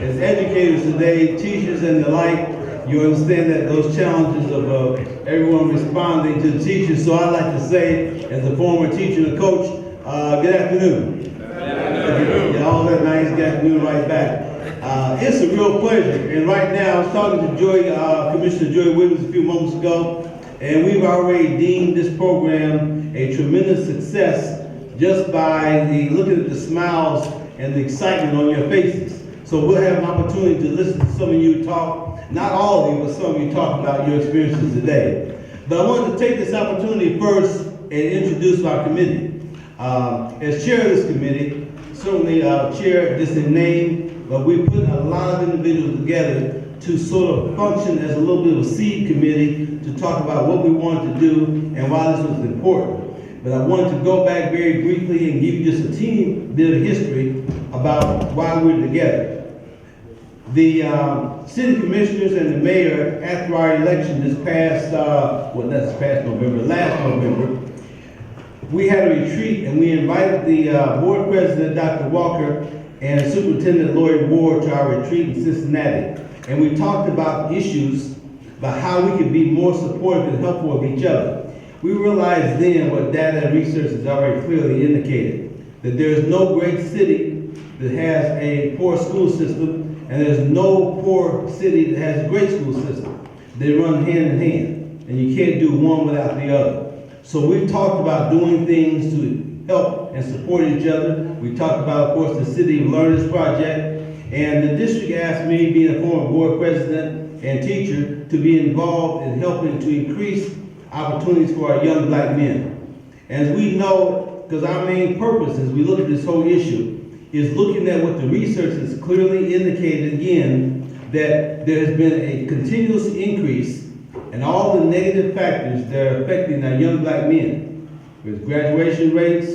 as educators today, teachers and the like, you understand that those challenges of everyone responding to the teachers. So I'd like to say, as a former teacher and coach, good afternoon. Yeah, all that nice good afternoon right back. It's a real pleasure. And right now, I was talking to Commissioner Jerry Mims a few moments ago, and we've already deemed this program a tremendous success just by looking at the smiles and the excitement on your faces. So we'll have an opportunity to listen to some of you talk, not all of you, but some of you talk about your experiences today. But I wanted to take this opportunity first and introduce our committee. As chair of this committee, certainly chair just in name, but we put a lot of individuals together to sort of function as a little bit of a seed committee to talk about what we wanted to do and why this was important. But I wanted to go back very briefly and give you just a teeny bit of history about why we're together. The city commissioners and the mayor, after our election this past, last November, we had a retreat and we invited the board president, Dr. Walker, and Superintendent Lloyd Ward to our retreat in Cincinnati. And we talked about issues, about how we could be more supportive and helpful of each other. We realized then what data and research has already clearly indicated, that there is no great city that has a poor school system, and there's no poor city that has a great school system. They run hand in hand, and you can't do one without the other. So we've talked about doing things to help and support each other. We talked about, of course, the City of Learners Project, and the district asked me, being a former board president and teacher, to be involved in helping to increase opportunities for our young black men. As we know, because our main purpose as we look at this whole issue is looking at what the research has clearly indicated again, that there has been a continuous increase in all the negative factors that are affecting our young black men. There's graduation rates,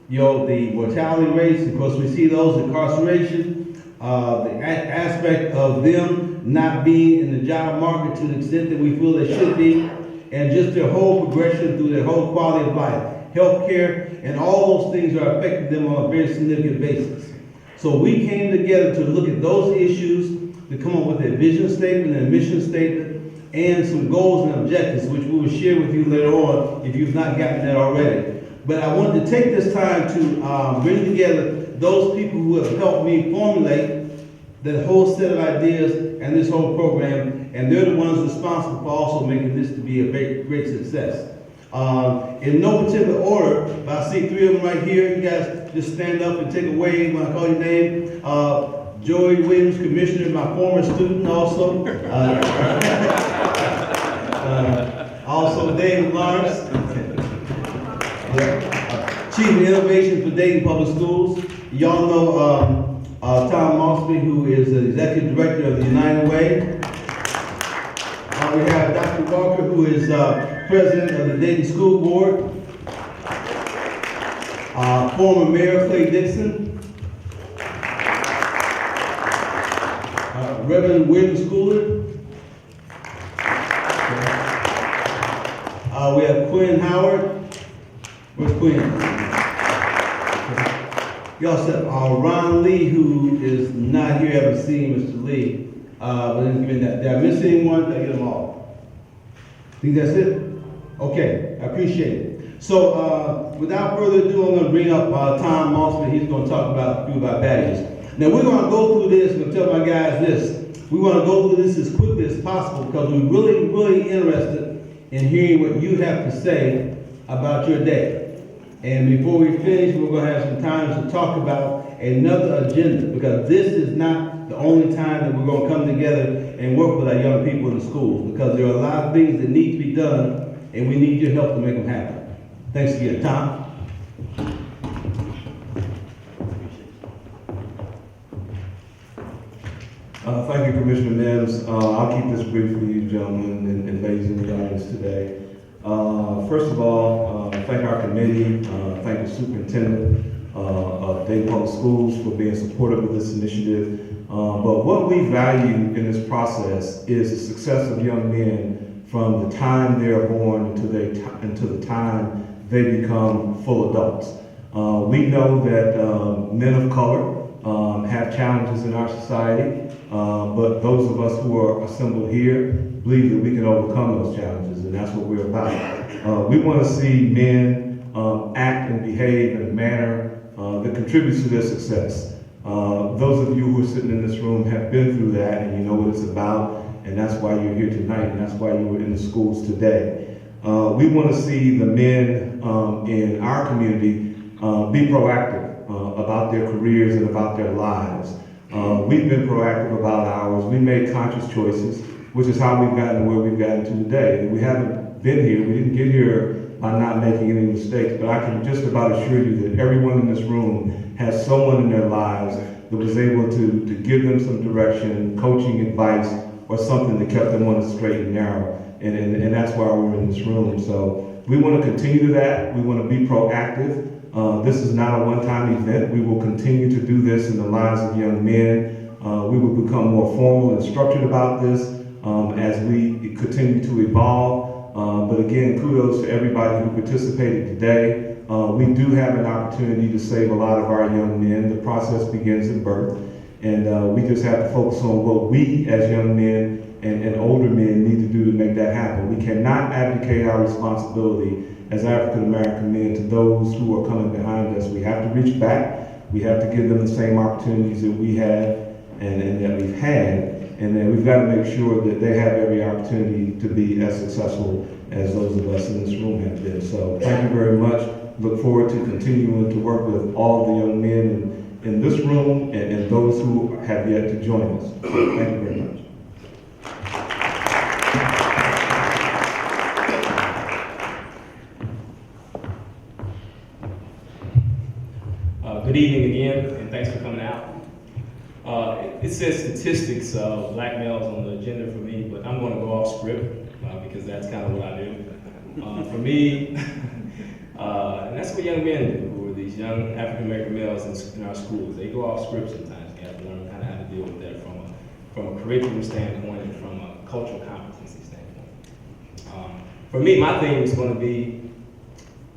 the mortality rates, of course we see those, incarceration, the aspect of them not being in the job market to the extent that we feel they should be, and just their whole progression through their whole quality of life. Healthcare, and all those things are affecting them on a very significant basis. So we came together to look at those issues, to come up with a vision statement and a mission statement, and some goals and objectives, which we will share with you later on if you've not gotten that already. But I wanted to take this time to bring together those people who have helped me formulate that whole set of ideas and this whole program, and they're the ones responsible for also making this to be a great success. In no particular order, but I see three of them right here. You guys just stand up and take a wave when I call your name. Joey Williams, Commissioner, my former student also. Also David Lawrence, Chief of Innovation for Dayton Public Schools. Y'all know Tom Mosby, who is the Executive Director of the United Way. We have Dr. Walker, who is President of the Dayton School Board. Former Mayor Clay Dixon. Reverend William Schooler. We have Quinn Howard. Where's Quinn? Y'all said Ron Lee, who is not here. I haven't seen Mr. Lee. But did I miss anyone? Did I get them all? Think that's it? Okay, I appreciate it. So without further ado, I'm going to bring up Tom Mosby. He's going to talk about a few of our badges. Now we're going to go through this. I'm going to tell my guys this. We want to go through this as quickly as possible because we're really, really interested in hearing what you have to say about your day. And before we finish, we're going to have some time to talk about another agenda, because this is not the only time that we're going to come together and work with our young people in the schools, because there are a lot of things that need to be done, and we need your help to make them happen. Thanks again. Tom? Thank you, Commissioner Mims. I'll keep this brief for you, gentlemen and ladies in the audience today. First of all, thank our committee, thank the superintendent of Dayton Public Schools for being supportive of this initiative. But what we value in this process is the success of young men from the time they are born until the time they become full adults. We know that men of color have challenges in our society, but those of us who are assembled here believe that we can overcome those challenges, and that's what we're about. We want to see men act and behave in a manner that contributes to their success. Those of you who are sitting in this room have been through that, and you know what it's about, and that's why you're here tonight, and that's why you were in the schools today. We want to see the men in our community be proactive about their careers and about their lives. We've been proactive about ours. We made conscious choices, which is how we've gotten to where we've gotten to today. We haven't been here. We didn't get here by not making any mistakes, but I can just about assure you that everyone in this room has someone in their lives that was able to give them some direction, coaching advice, or something that kept them on the straight and narrow. And that's why we're in this room. So we want to continue that. We want to be proactive. This is not a one-time event. We will continue to do this in the lives of young men. We will become more formal and structured about this as we continue to evolve. But again, kudos to everybody who participated today. We do have an opportunity to save a lot of our young men. The process begins at birth. And we just have to focus on what we as young men and older men need to do to make that happen. We cannot abdicate our responsibility as African American men to those who are coming behind us. We have to reach back. We have to give them the same opportunities that we have and that we've had. And then we've got to make sure that they have every opportunity to be as successful as those of us in this room have been. So thank you very much. Look forward to continuing to work with all the young men in this room and those who have yet to join us. Thank you very much. Good evening again, and thanks for coming out. It says statistics of black males on the agenda for me, but I'm going to go off script because that's kind of what I do. For me, and that's what young men do, who are these young African American males in our schools. They go off script sometimes. You have to learn kind of how to deal with that from a curriculum standpoint and from a cultural competency standpoint. For me, my theme is going to be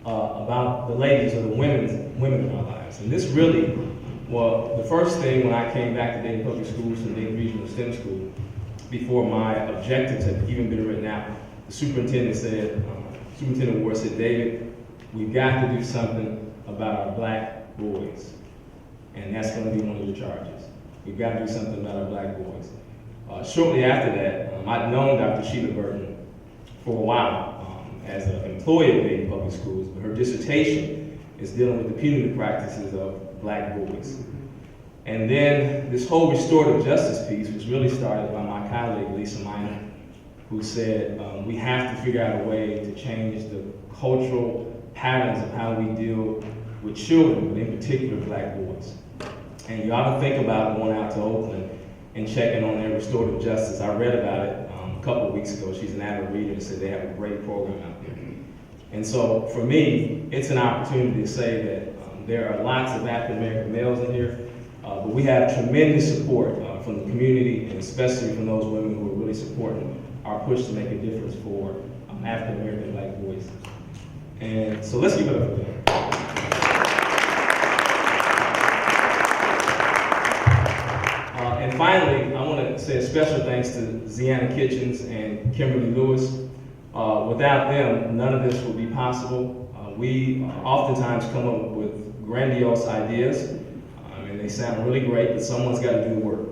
about the ladies or the women in our lives. And this really, well, the first thing when I came back to Dayton Public Schools and Dayton Regional STEM School, before my objectives had even been written out, the Superintendent Ward said, David, we've got to do something about our black boys. And that's going to be one of your charges. We've got to do something about our black boys. Shortly after that, I'd known Dr. Sheila Burton for a while as an employee of Dayton Public Schools, but her dissertation is dealing with the punitive practices of black boys. And then this whole restorative justice piece was really started by my colleague, Lisa Minor, who said we have to figure out a way to change the cultural patterns of how we deal with children, but in particular black boys. And you ought to think about going out to Oakland and checking on their restorative justice. I read about it a couple of weeks ago. She's an avid reader and said they have a great program out there. And so for me, it's an opportunity to say that there are lots of African American males in here, but we have tremendous support from the community and especially from those women who are really supporting our push to make a difference for African American black boys. And so let's give it up for them. And finally, I want to say a special thanks to Ziana Kitchens and Kimberly Lewis. Without them, none of this would be possible. We oftentimes come up with grandiose ideas, and they sound really great, but someone's got to do the work.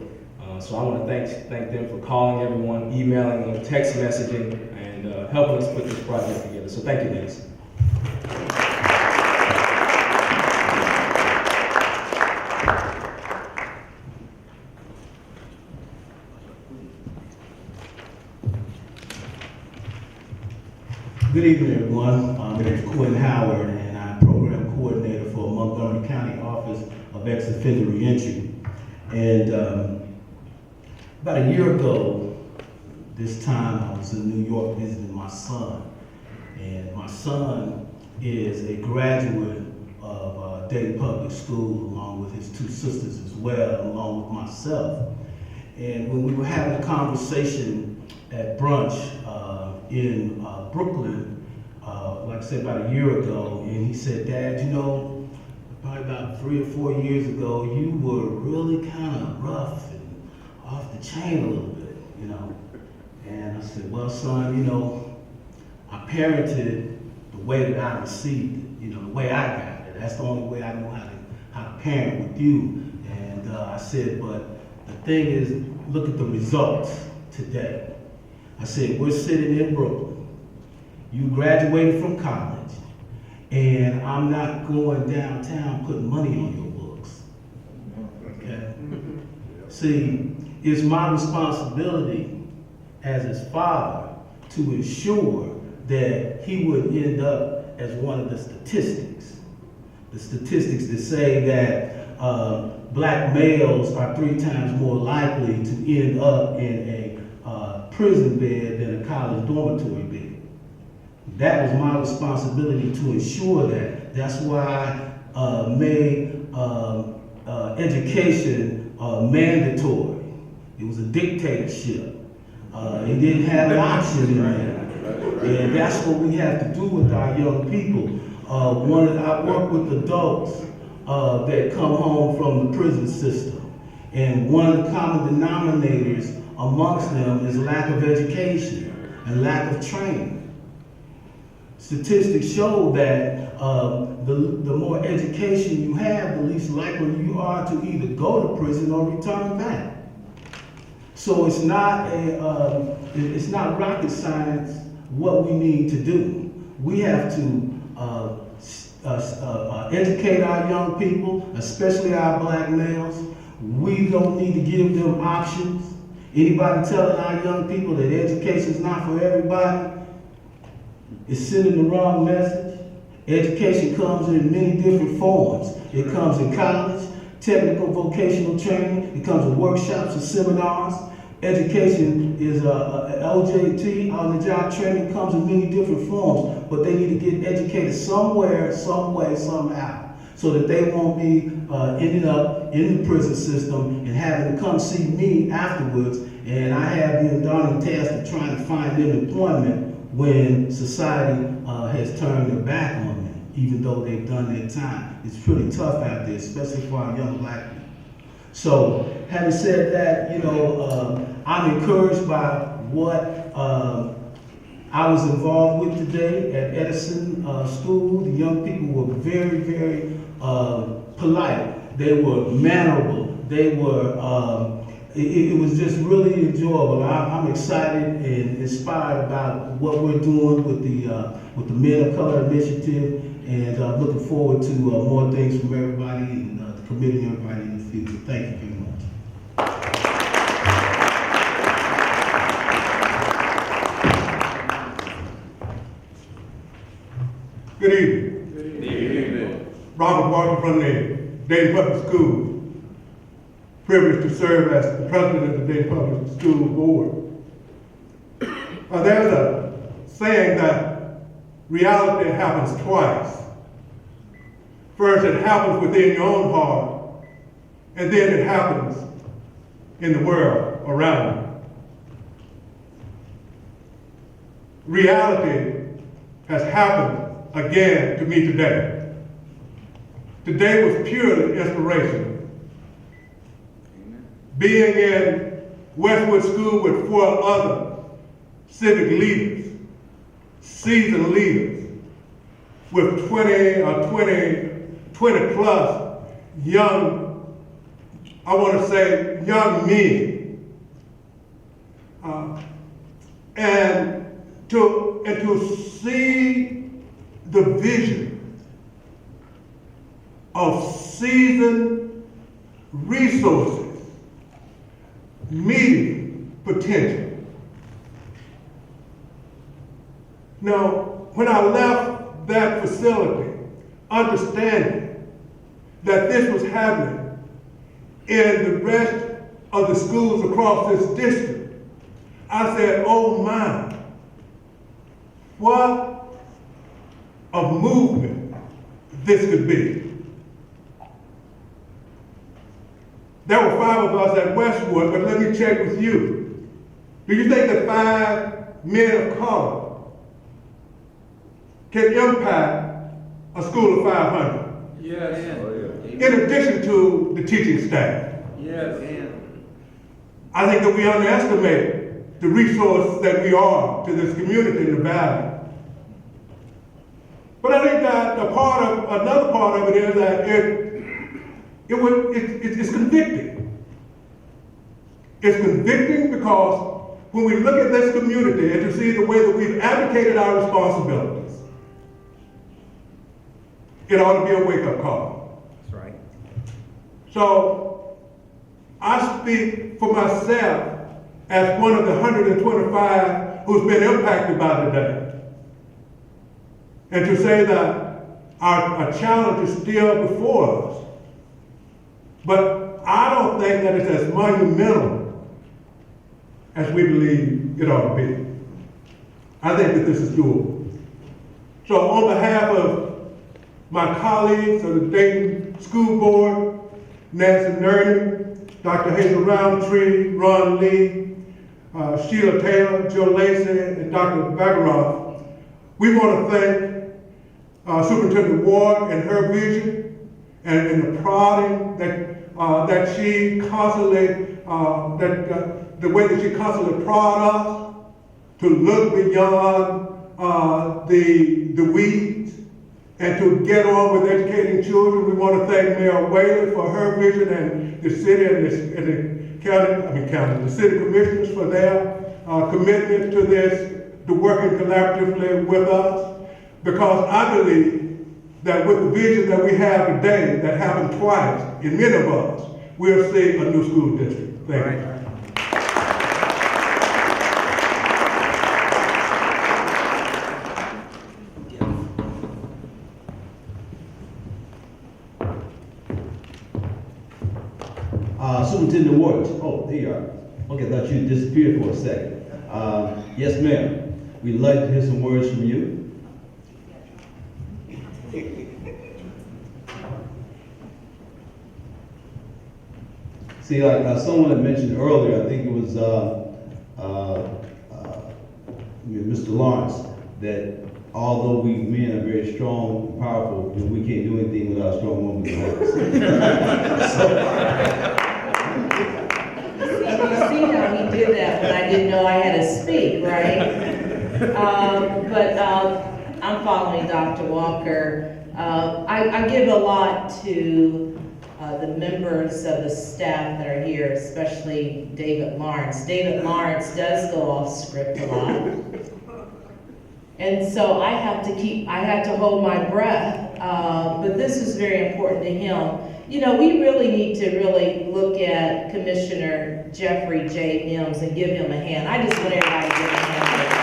So I want to thank them for calling everyone, emailing them, text messaging, and helping us put this project together. So thank you, ladies. Good evening, everyone. My name is Quinn Howard, and I'm Program Coordinator for Montgomery County Office of Ex-Offender Reentry. And about a year ago, this time I was in New York visiting my son. And my son is a graduate of Dayton Public School, along with his two sisters as well, along with myself. And when we were having a conversation at brunch in Brooklyn, like I said, about a year ago, and he said, Dad, you know, probably about 3 or 4 years ago, you were really kind of rough and off the chain a little bit, you know. And I said, well, son, you know, I parented the way that I received it, you know, the way I got it. That's the only way I know how to parent with you. And I said, but the thing is, look at the results today. I said, we're sitting in Brooklyn. You graduated from college, and I'm not going downtown putting money on your books. Okay? See, it's my responsibility as his father to ensure that he wouldn't end up as one of the statistics. The statistics that say that black males are 3 times more likely to end up in a prison bed than a college dormitory bed. That was my responsibility to ensure that. That's why I made education mandatory. It was a dictatorship. It didn't have an option in there. And that's what we have to do with our young people. I work with adults that come home from the prison system. And one of the common denominators amongst them is lack of education and lack of training. Statistics show that the more education you have, the least likely you are to either go to prison or return back. So it's not rocket science what we need to do. We have to educate our young people, especially our black males. We don't need to give them options. Anybody telling our young people that education is not for everybody is sending the wrong message. Education comes in many different forms. It comes in college, technical vocational training. It comes in workshops and seminars. Education is LJT, on-the-job training, comes in many different forms, but they need to get educated somewhere, some way, somehow, so that they won't be ending up in the prison system and having to come see me afterwards, and I have the undaunting task of trying to find them employment when society has turned their back on them, even though they've done their time. It's pretty tough out there, especially for our young black people. So, having said that, you know, I'm encouraged by what I was involved with today at Edison School. The young people were very, very polite. They were mannerable. They were, it was just really enjoyable. I'm excited and inspired about what we're doing with the Men of Color Initiative, and looking forward to more things from everybody and the committee and everybody in the future. Thank you very much. Good evening. Good evening. Robert Walker from the Dayton Public Schools. Privileged to serve as the president of the Dayton Public School Board. There's a saying that reality happens twice. First, it happens within your own heart, and then it happens in the world around you. Reality has happened again to me today. Today was purely inspirational. Being in Westwood School with 4 other civic leaders, seasoned leaders, with 20 plus young, I want to say young men. And to see the vision of seasoned resources meeting potential. Now, when I left that facility, understanding that this was happening in the rest of the schools across this district, I said, oh my, what a movement this could be. There were 5 of us at Westwood, but let me check with you. Do you think that 5 men of color can impact a school of 500? Yes. in addition to the teaching staff. Yes. I think that we underestimate the resource that we are to this community in the valley. But I think that another part of it is that it's convicting. It's convicting because when we look at this community and to see the way that we've abdicated our responsibilities, it ought to be a wake-up call. That's right. So I speak for myself as one of the 125 who's been impacted by the day. And to say that our challenge is still before us. But I don't think that it's as monumental as we believe it ought to be. I think that this is doable. So on behalf of my colleagues of the Dayton School Board, Nancy Nerney, Dr. Hazel Roundtree, Ron Lee, Sheila Taylor, Joe Lacey, and Dr. Bagaroff, we want to thank Superintendent Ward and her vision and the prodding that she constantly, the way that she constantly prod us to look beyond the weeds and to get on with educating children. We want to thank Mayor Whaley for her vision and the city and the city commissioners for their commitment to this, to working collaboratively with us. Because I believe that with the vision that we have today, that happened twice in many of us, we'll see a new school district. Thank you. Superintendent Ward. Oh, there you are. Okay, I thought you disappeared for a second. Yes, ma'am. We'd like to hear some words from you. See, like someone had mentioned earlier, I think it was Mr. Lawrence, that although we men are very strong and powerful, we can't do anything without a strong woman behind us. You see how he did that when I didn't know I had to speak, right? I'm following Dr. Walker. I give a lot to the members of the staff that are here, especially David Lawrence. David Lawrence does go off script a lot. And so I had to hold my breath, but this is very important to him. You know, we really need to really look at Commissioner Jeffrey J. Mims and give him a hand. I just want everybody to give him a hand.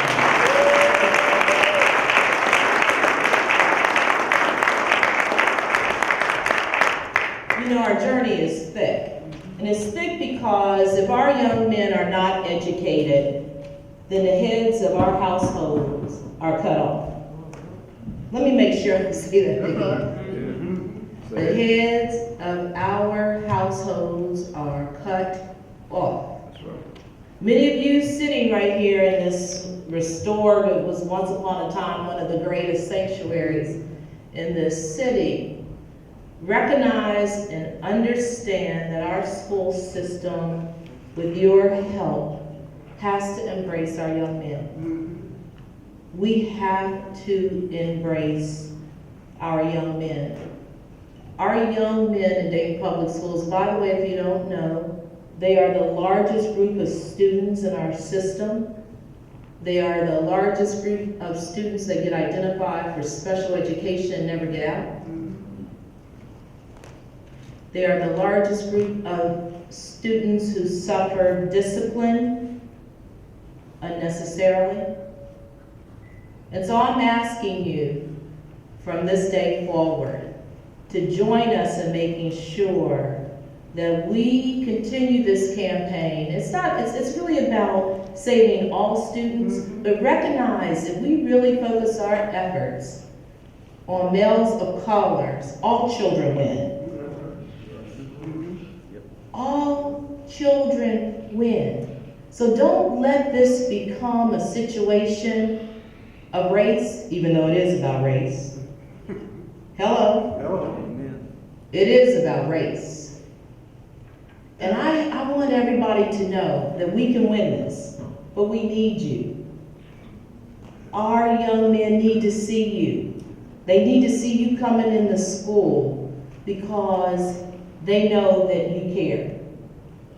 You know, our journey is thick. And it's thick because if our young men are not educated, then the heads of our households are cut off. Let me make sure I say that again. The heads of our households are cut off. Many of you sitting right here in this restored, it was once upon a time one of the greatest sanctuaries in this city, recognize and understand that our school system, with your help, has to embrace our young men. We have to embrace our young men. Our young men in Dayton Public Schools, by the way, if you don't know, they are the largest group of students in our system. They are the largest group of students that get identified for special education and never get out. They are the largest group of students who suffer discipline unnecessarily. And so I'm asking you from this day forward to join us in making sure that we continue this campaign. It's really about saving all students, but recognize that we really focus our efforts on males of colors, all children win. All children win. So don't let this become a situation of race, even though it is about race. Hello? Hello. Amen. It is about race. And I want everybody to know that we can win this, but we need you. Our young men need to see you. They need to see you coming in the school because they know that you care.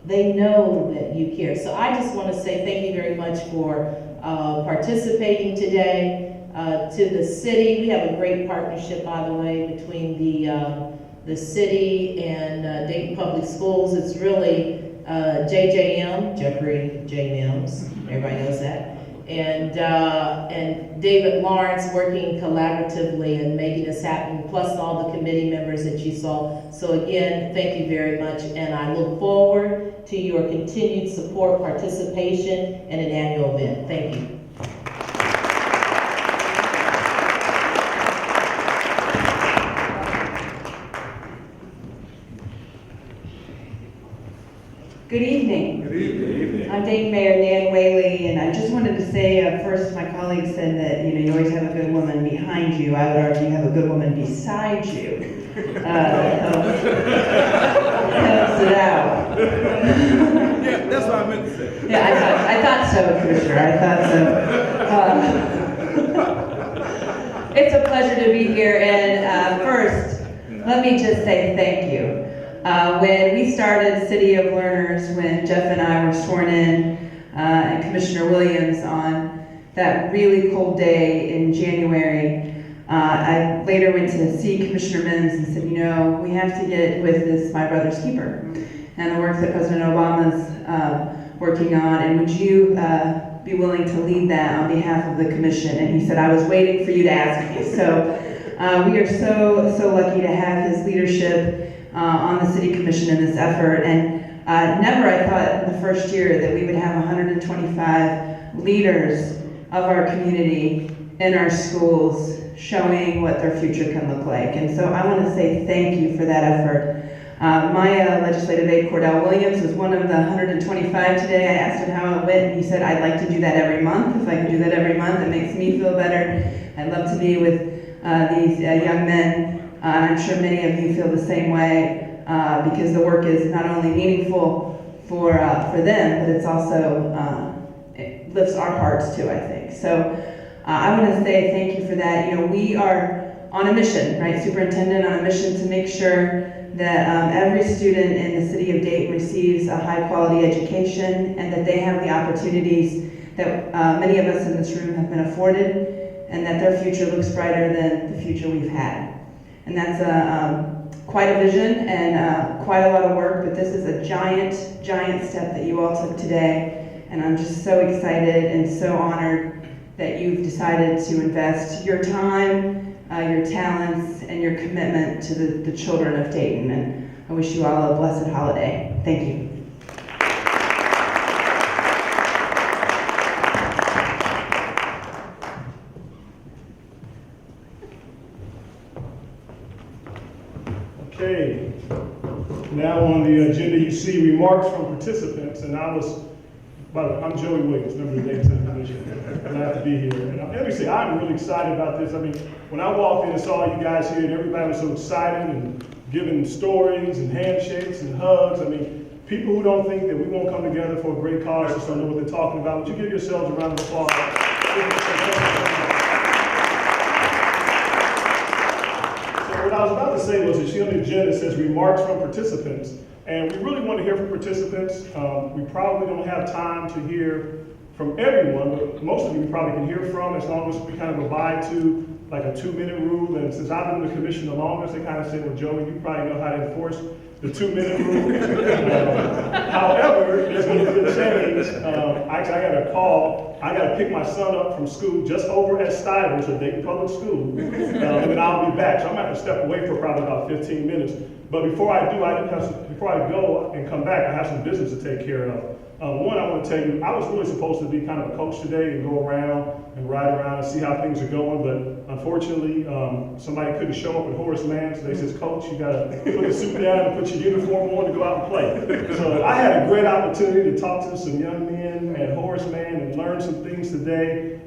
They know that you care. So I just want to say thank you very much for participating today. To the city, we have a great partnership, by the way, between the city and Dayton Public Schools. It's really JJM, Jeffrey J. Mims, everybody knows that, and David Lawrence working collaboratively and making this happen, plus all the committee members that you saw. So again, thank you very much, and I look forward to your continued support, participation in an annual event. Thank you. Good evening. Good evening. I'm Dayton Mayor Nan Whaley, and I just wanted to say, first, my colleague said that, you always have a good woman behind you. I would argue you have a good woman beside you. Helps it out. Yeah, that's what I meant to say. Yeah, I thought so, Commissioner, I thought so. It's a pleasure to be here, and first, let me just say thank you. When we started City of Learners, when Jeff and I were sworn in, and Commissioner Williams on that really cold day in January, I later went to see Commissioner Mims and said, we have to get with this My Brother's Keeper and the work that President Obama's working on, and would you be willing to lead that on behalf of the commission? And he said, I was waiting for you to ask me. So we are so lucky to have his leadership on the City Commission in this effort. And never I thought in the first year that we would have 125 leaders of our community in our schools showing what their future can look like. And so I want to say thank you for that effort. My legislative aide, Cordell Williams, was one of the 125 today. I asked him how it went, and he said, I'd like to do that every month. If I can do that every month, it makes me feel better. I'd love to be with these young men. I'm sure many of you feel the same way because the work is not only meaningful for them, but it's also, it lifts our hearts too, I think. So I want to say thank you for that. We are on a mission, right, Superintendent, on a mission to make sure that every student in the city of Dayton receives a high quality education and that they have the opportunities that many of us in this room have been afforded, and that their future looks brighter than the future we've had. And that's quite a vision and quite a lot of work, but this is a giant step that you all took today. And I'm just so excited and so honored that you've decided to invest your time, your talents, and your commitment to the children of Dayton. And I wish you all a blessed holiday. Thank you. Okay, now on the agenda you see remarks from participants, and I'm Joey Williams, member of the Dayton City Commission. Glad to be here. And let me say, I'm really excited about this. I mean, when I walked in and saw you guys here and everybody was so excited and giving stories and handshakes and hugs, I mean, people who don't think that we won't come together for a great cause just don't know what they're talking about. Would you give yourselves a round of applause? What I was about to say was that she on the agenda says remarks from participants, and we really want to hear from participants. We probably don't have time to hear from everyone, but most of you we probably can hear from, as long as we kind of abide to like a 2-minute rule. And since I've been in the commission the longest, they kind of say, well, Joey, you probably know how to enforce the 2-minute rule. However, there's going to be a change. Actually, I got a call. I got to pick my son up from school just over at Stivers at Dayton Public School, and then I'll be back. So I'm going to have to step away for probably about 15 minutes. But before I do, before I go and come back, I have some business to take care of. One, I want to tell you, I was really supposed to be kind of a coach today and go around and ride around and see how things are going, but unfortunately, somebody couldn't show up at Horace Mann, so they says, Coach, you got to put the suit down and put your uniform on to go out and play. So I had a great opportunity to talk to some young men at Horace Mann and learn some things today.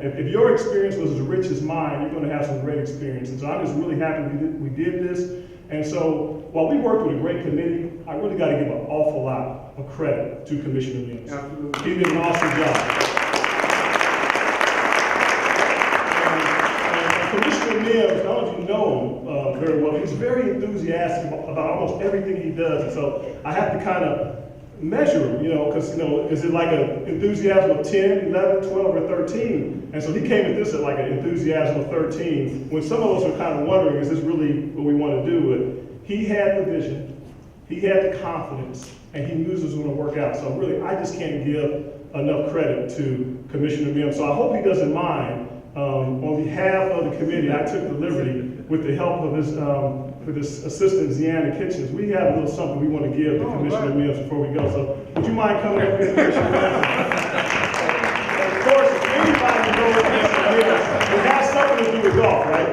If your experience was as rich as mine, you're going to have some great experiences. So I'm just really happy we did this. And so while we worked with a great committee, I really got to give an awful lot of credit to Commissioner Mims. He did an awesome job. And Commissioner Mims, I don't know if you know him very well, he's very enthusiastic about almost everything he does. And so I have to kind of measure him, because, is it like an enthusiasm of 10, 11, 12, or 13? And so he came at this at like an enthusiasm of 13, when some of us were kind of wondering, is this really what we want to do? But he had the vision, he had the confidence, and he knew this was going to work out. So really, I just can't give enough credit to Commissioner Mims. So I hope he doesn't mind. On behalf of the committee, I took the liberty, with the help of his assistant, Ziana Kitchens, we have a little something we want to give to Commissioner Mims before we go. So would you mind coming up here, Commissioner Mims? Of course, if anybody knows Commissioner Mims, it has something to do with golf, right?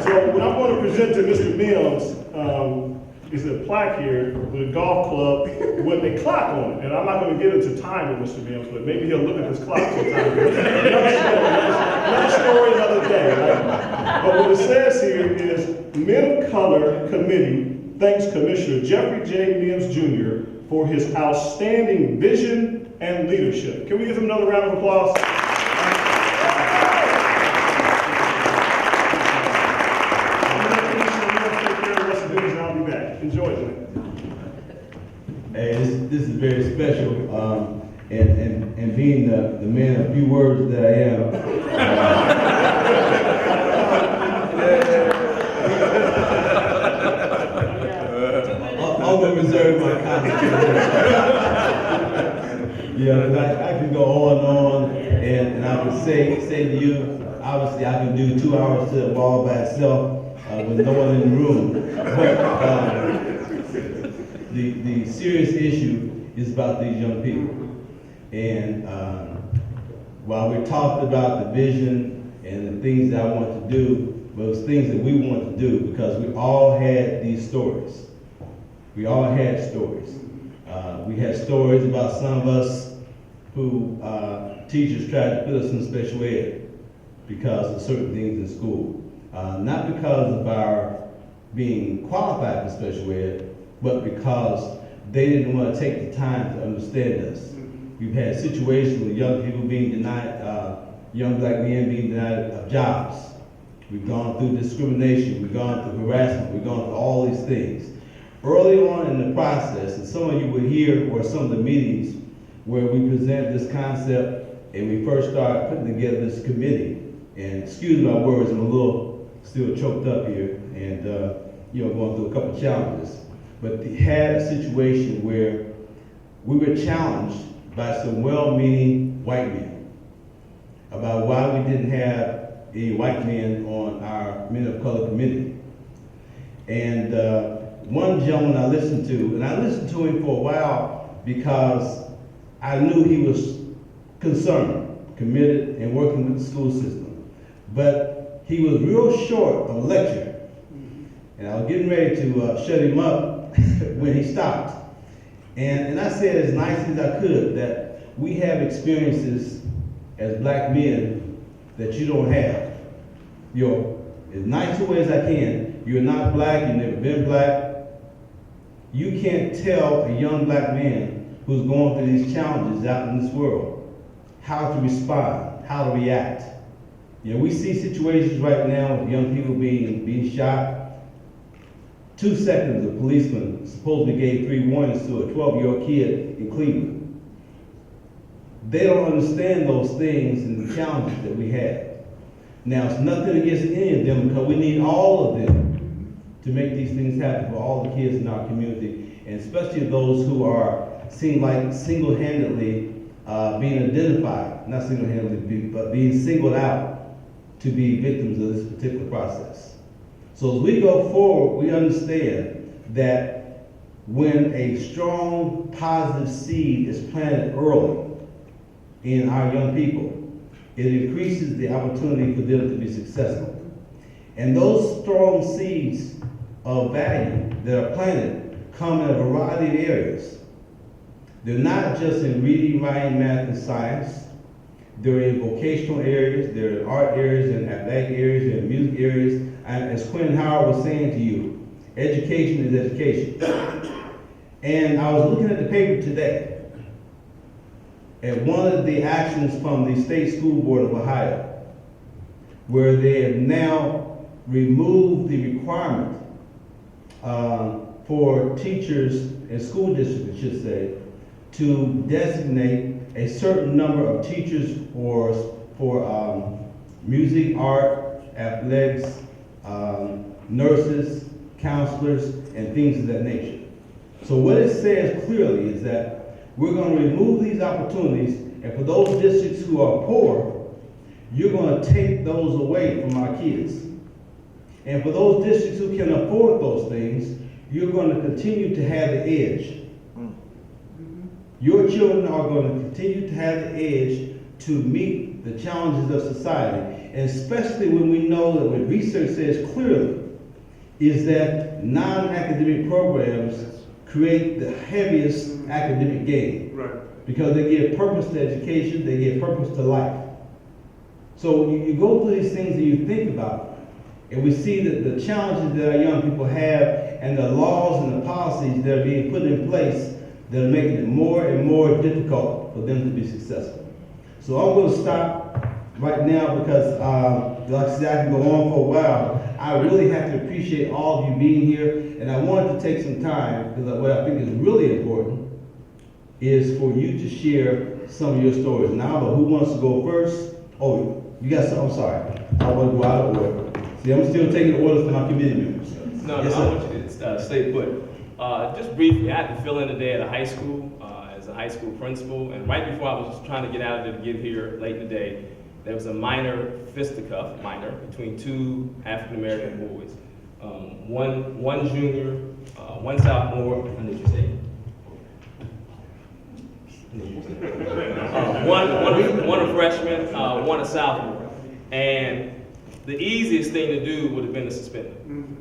So what I'm going to present to Mr. Mims is a plaque here with a golf club with a clock on it. And I'm not going to get into time with Mr. Mims, but maybe he'll look at this clock sometime. Another story, another day, right? But what it says here is, Men of Color Committee thanks Commissioner Jeffrey J. Mims Jr. for his outstanding vision and leadership. Can we give him another round of applause? Enjoy it. Hey, this is very special, and being the man of few words that I am, I'm going to reserve my comments. I can go on and on, and I would say to you, obviously I can do 2 hours to the ball by itself, with no one in the room. But the serious issue is about these young people. And while we talked about the vision and the things that I want to do, those things that we want to do, because we all had these stories. We all had stories. We had stories about some of us who teachers tried to put us in special ed because of certain things in school. Not because of our being qualified for special ed, but because they didn't want to take the time to understand us. We've had situations with young people being denied, young black men being denied of jobs. We've gone through discrimination, we've gone through harassment, we've gone through all these things. Early on in the process, and some of you were here or some of the meetings where we presented this concept and we first started putting together this committee. And excuse my words, I'm a little still choked up here and going through a couple of challenges. But we had a situation where we were challenged by some well-meaning white men about why we didn't have any white men on our Men of Color committee. And one gentleman I listened to, and I listened to him for a while because I knew he was concerned, committed, and working with the school system. But he was real short of a lecture. And I was getting ready to shut him up when he stopped. And I said as nice as I could that we have experiences as black men that you don't have. As nice a way as I can, you're not black, you've never been black. You can't tell a young black man who's going through these challenges out in this world how to respond, how to react. We see situations right now with young people being shot. 2 seconds, a policeman supposedly gave 3 warnings to a 12-year-old kid in Cleveland. They don't understand those things and the challenges that we have. Now, it's nothing against any of them because we need all of them to make these things happen for all the kids in our community, and especially those who are seem like single-handedly being identified, not single-handedly, but being singled out to be victims of this particular process. So as we go forward, we understand that when a strong positive seed is planted early in our young people, it increases the opportunity for them to be successful. And those strong seeds of value that are planted come in a variety of areas. They're not just in reading, writing, math, and science. They're in vocational areas, they're in art areas, and athletic areas, and music areas. And as Quinn Howard was saying to you, Education is education. And I was looking at the paper today, and one of the actions from the State School Board of Ohio, where they have now removed the requirement for teachers and school districts, I should say, to designate a certain number of teachers for music, art, athletics, nurses, counselors, and things of that nature. So what it says clearly is that we're going to remove these opportunities, and for those districts who are poor, you're going to take those away from our kids. And for those districts who can afford those things, you're going to continue to have the edge. Your children are going to continue to have the edge to meet the challenges of society, and especially when we know that what research says clearly is that non-academic programs create the heaviest academic gain. Right. Because they give purpose to education, they give purpose to life. So you go through these things and you think about it, and we see that the challenges that our young people have and the laws and the policies that are being put in place that are making it more and more difficult for them to be successful. So I'm going to stop right now because, like I said, I can go on for a while. I really have to appreciate all of you being here, and I wanted to take some time, because what I think is really important is for you to share some of your stories. Now, but who wants to go first? Oh, you got some, I'm sorry. I want to go out of order. See, I'm still taking orders from my committee members. No, Yes, I sir. want you to stay put. Just briefly, I had to fill in today at a high school as a high school principal, and right before I was just trying to get out of there to get here late in the day, there was a minor fisticuff, between two African American boys. One junior, one sophomore, I need you to say. One a freshman, one a sophomore. And the easiest thing to do would have been to suspend them.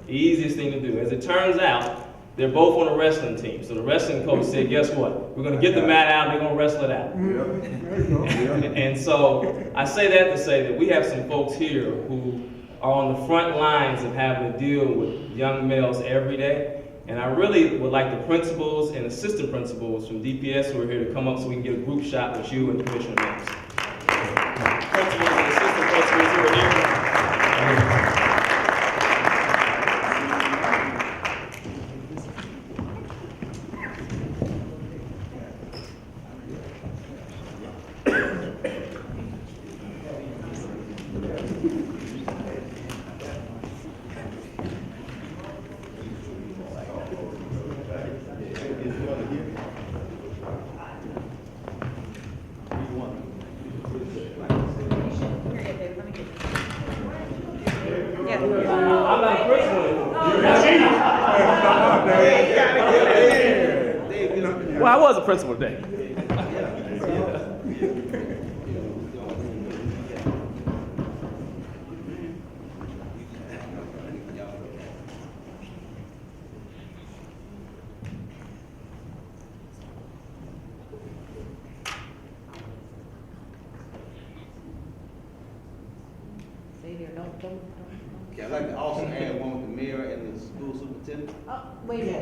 The easiest thing to do. As it turns out, they're both on a wrestling team. So the wrestling coach said, guess what? We're going to get the mat out, they're going to wrestle it out. And so I say that to say that we have some folks here who are on the front lines of having to deal with young males every day. And I really would like the principals and assistant principals from DPS who are here to come up so we can get a group shot with you and Commissioner Mims. Principals and assistant principals who are here. I'm not a principal. Well, I was a principal today. Yeah, I'd like to also add one with the mayor and the school superintendent. Oh, wait a minute.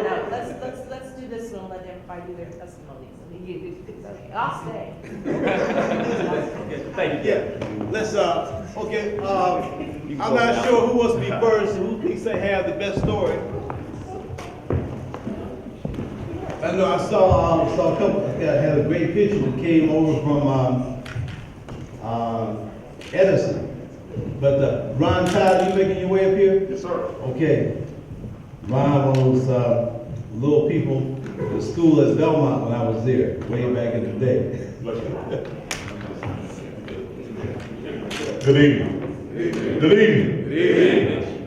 No. Let's do this one, let everybody do their testimonies. I'll stay. Okay, thank you. Yeah, let's, okay, I'm not sure who wants to be first, who thinks they have the best story. I know I saw a couple, had a great picture that came over from, Edison. But Ron Todd, you making your way up here? Yes, sir. Okay. Ron was little people at the school at Belmont when I was there, way back in the day. Good evening. Good evening.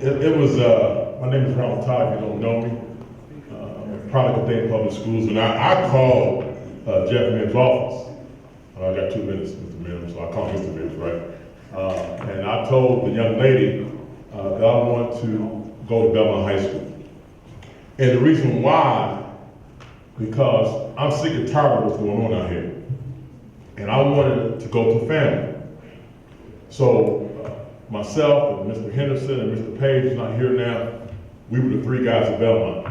It was, my name is Ron Todd, if you don't know me. I'm product of Dayton Public Schools, and I called Jeff Mims' office. I got 2 minutes, Mr. Mims, so I called Mr. Mims, right? And I told the young lady that I want to go to Belmont High School. And the reason why, because I'm sick and tired of what's going on out here. And I wanted to go to family. So myself and Mr. Henderson and Mr. Page is not here now, we were the three guys at Belmont.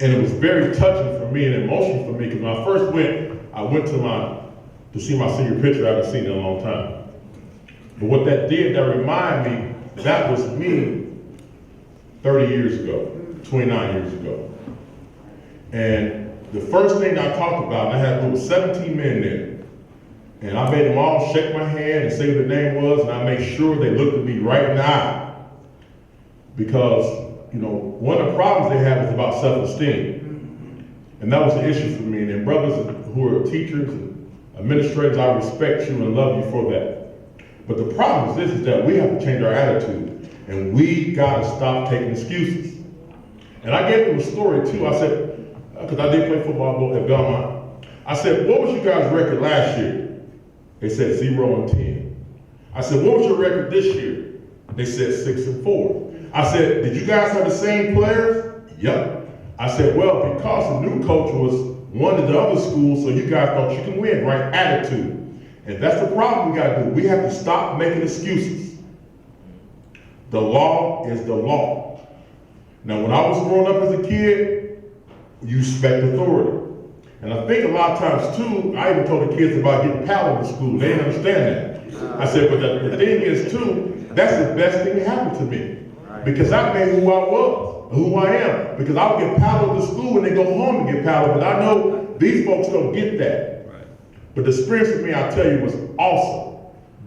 And it was very touching for me and emotional for me, because when I first went, I went to see my senior picture. I haven't seen it in a long time. But what that did, that reminded me, that was me 30 years ago, 29 years ago. And the first thing I talked about, and there was 17 men there, and I made them all shake my hand and say what their name was, and I made sure they looked at me right in the eye. Because, you know, one of the problems they have is about self-esteem. And that was the issue for me. And then brothers who are teachers and administrators, I respect you and love you for that. But the problem is this, is that we have to change our attitude. And we gotta stop taking excuses. And I gave them a story too. I said, because I did play football at Belmont. I said, what was you guys' record last year? They said 0-10. I said, what was your record this year? They said 6-4. I said, did you guys have the same players? Yep. I said, well, because the new coach was one of the other schools, so you guys thought you can win, right? Attitude. And that's the problem we gotta do. We have to stop making excuses. The law is the law. Now, when I was growing up as a kid, you respect authority. And I think a lot of times too, I even told the kids about getting paddled in school. They didn't understand that. I said, but the thing is too, that's the best thing that happened to me. Because that made who I was, who I am. Because I would get paddled to school and they go home and get paddled. But I know these folks don't get that. But the experience with me, I tell you, was awesome.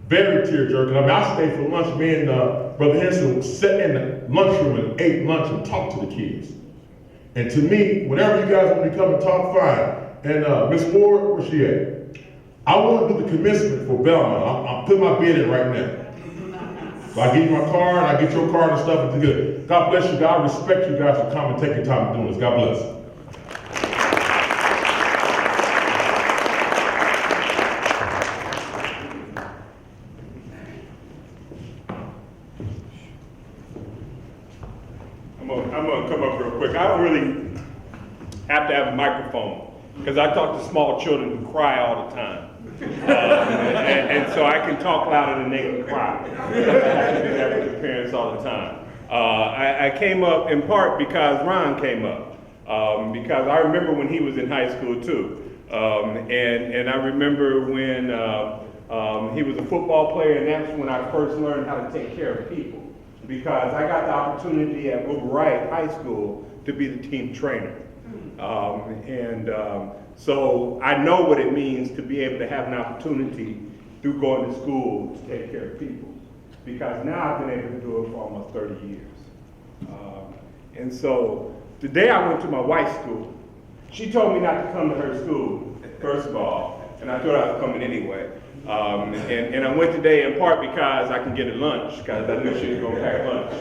Very tear-jerking. I mean, I stayed for lunch. Me and Brother Henderson sat in the lunchroom and ate lunch and talked to the kids. And to me, whenever you guys want to come and talk, fine. And Miss Ward, where's she at? I want to do the commencement for Belmont. I'm putting my bid in right now. So I give you my card, I get your card and stuff, it's good. God bless you, God respect you guys for coming and taking time to doing this. God bless. I'm gonna come up real quick. I don't really have to have a microphone because I talk to small children who cry all the time. And so I can talk louder than they can cry. I have to do that with the parents all the time. I came up in part because Ron came up. Because I remember when he was in high school too. And I remember when he was a football player, and that's when I first learned how to take care of people. Because I got the opportunity at Wilbur Wright High School to be the team trainer. So I know what it means to be able to have an opportunity through going to school to take care of people. Because now I've been able to do it for almost 30 years. And so today I went to my wife's school. She told me not to come to her school, first of all, and I thought I was coming anyway. And I went today in part because I can get a lunch, because I knew she was going to pack lunch.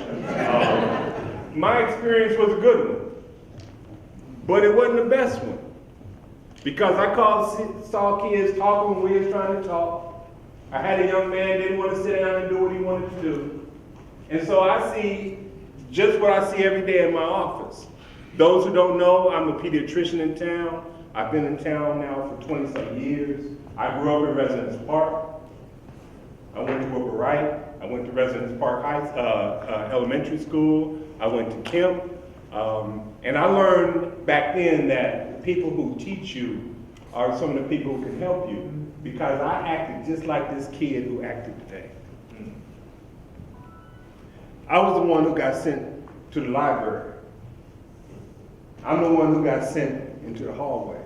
My experience was a good one, but it wasn't the best one. Because I saw kids talking when we was trying to talk. I had a young man didn't want to sit down and do what he wanted to do. And so I see just what I see every day in my office. Those who don't know, I'm a pediatrician in town. I've been in town now for 20-some years. I grew up in Residence Park. I went to Wilbur Wright. I went to Residence Park Elementary School. I went to Kemp. And I learned back then that the people who teach you are some of the people who can help you, because I acted just like this kid who acted today. I was the one who got sent to the library. I'm the one who got sent into the hallway.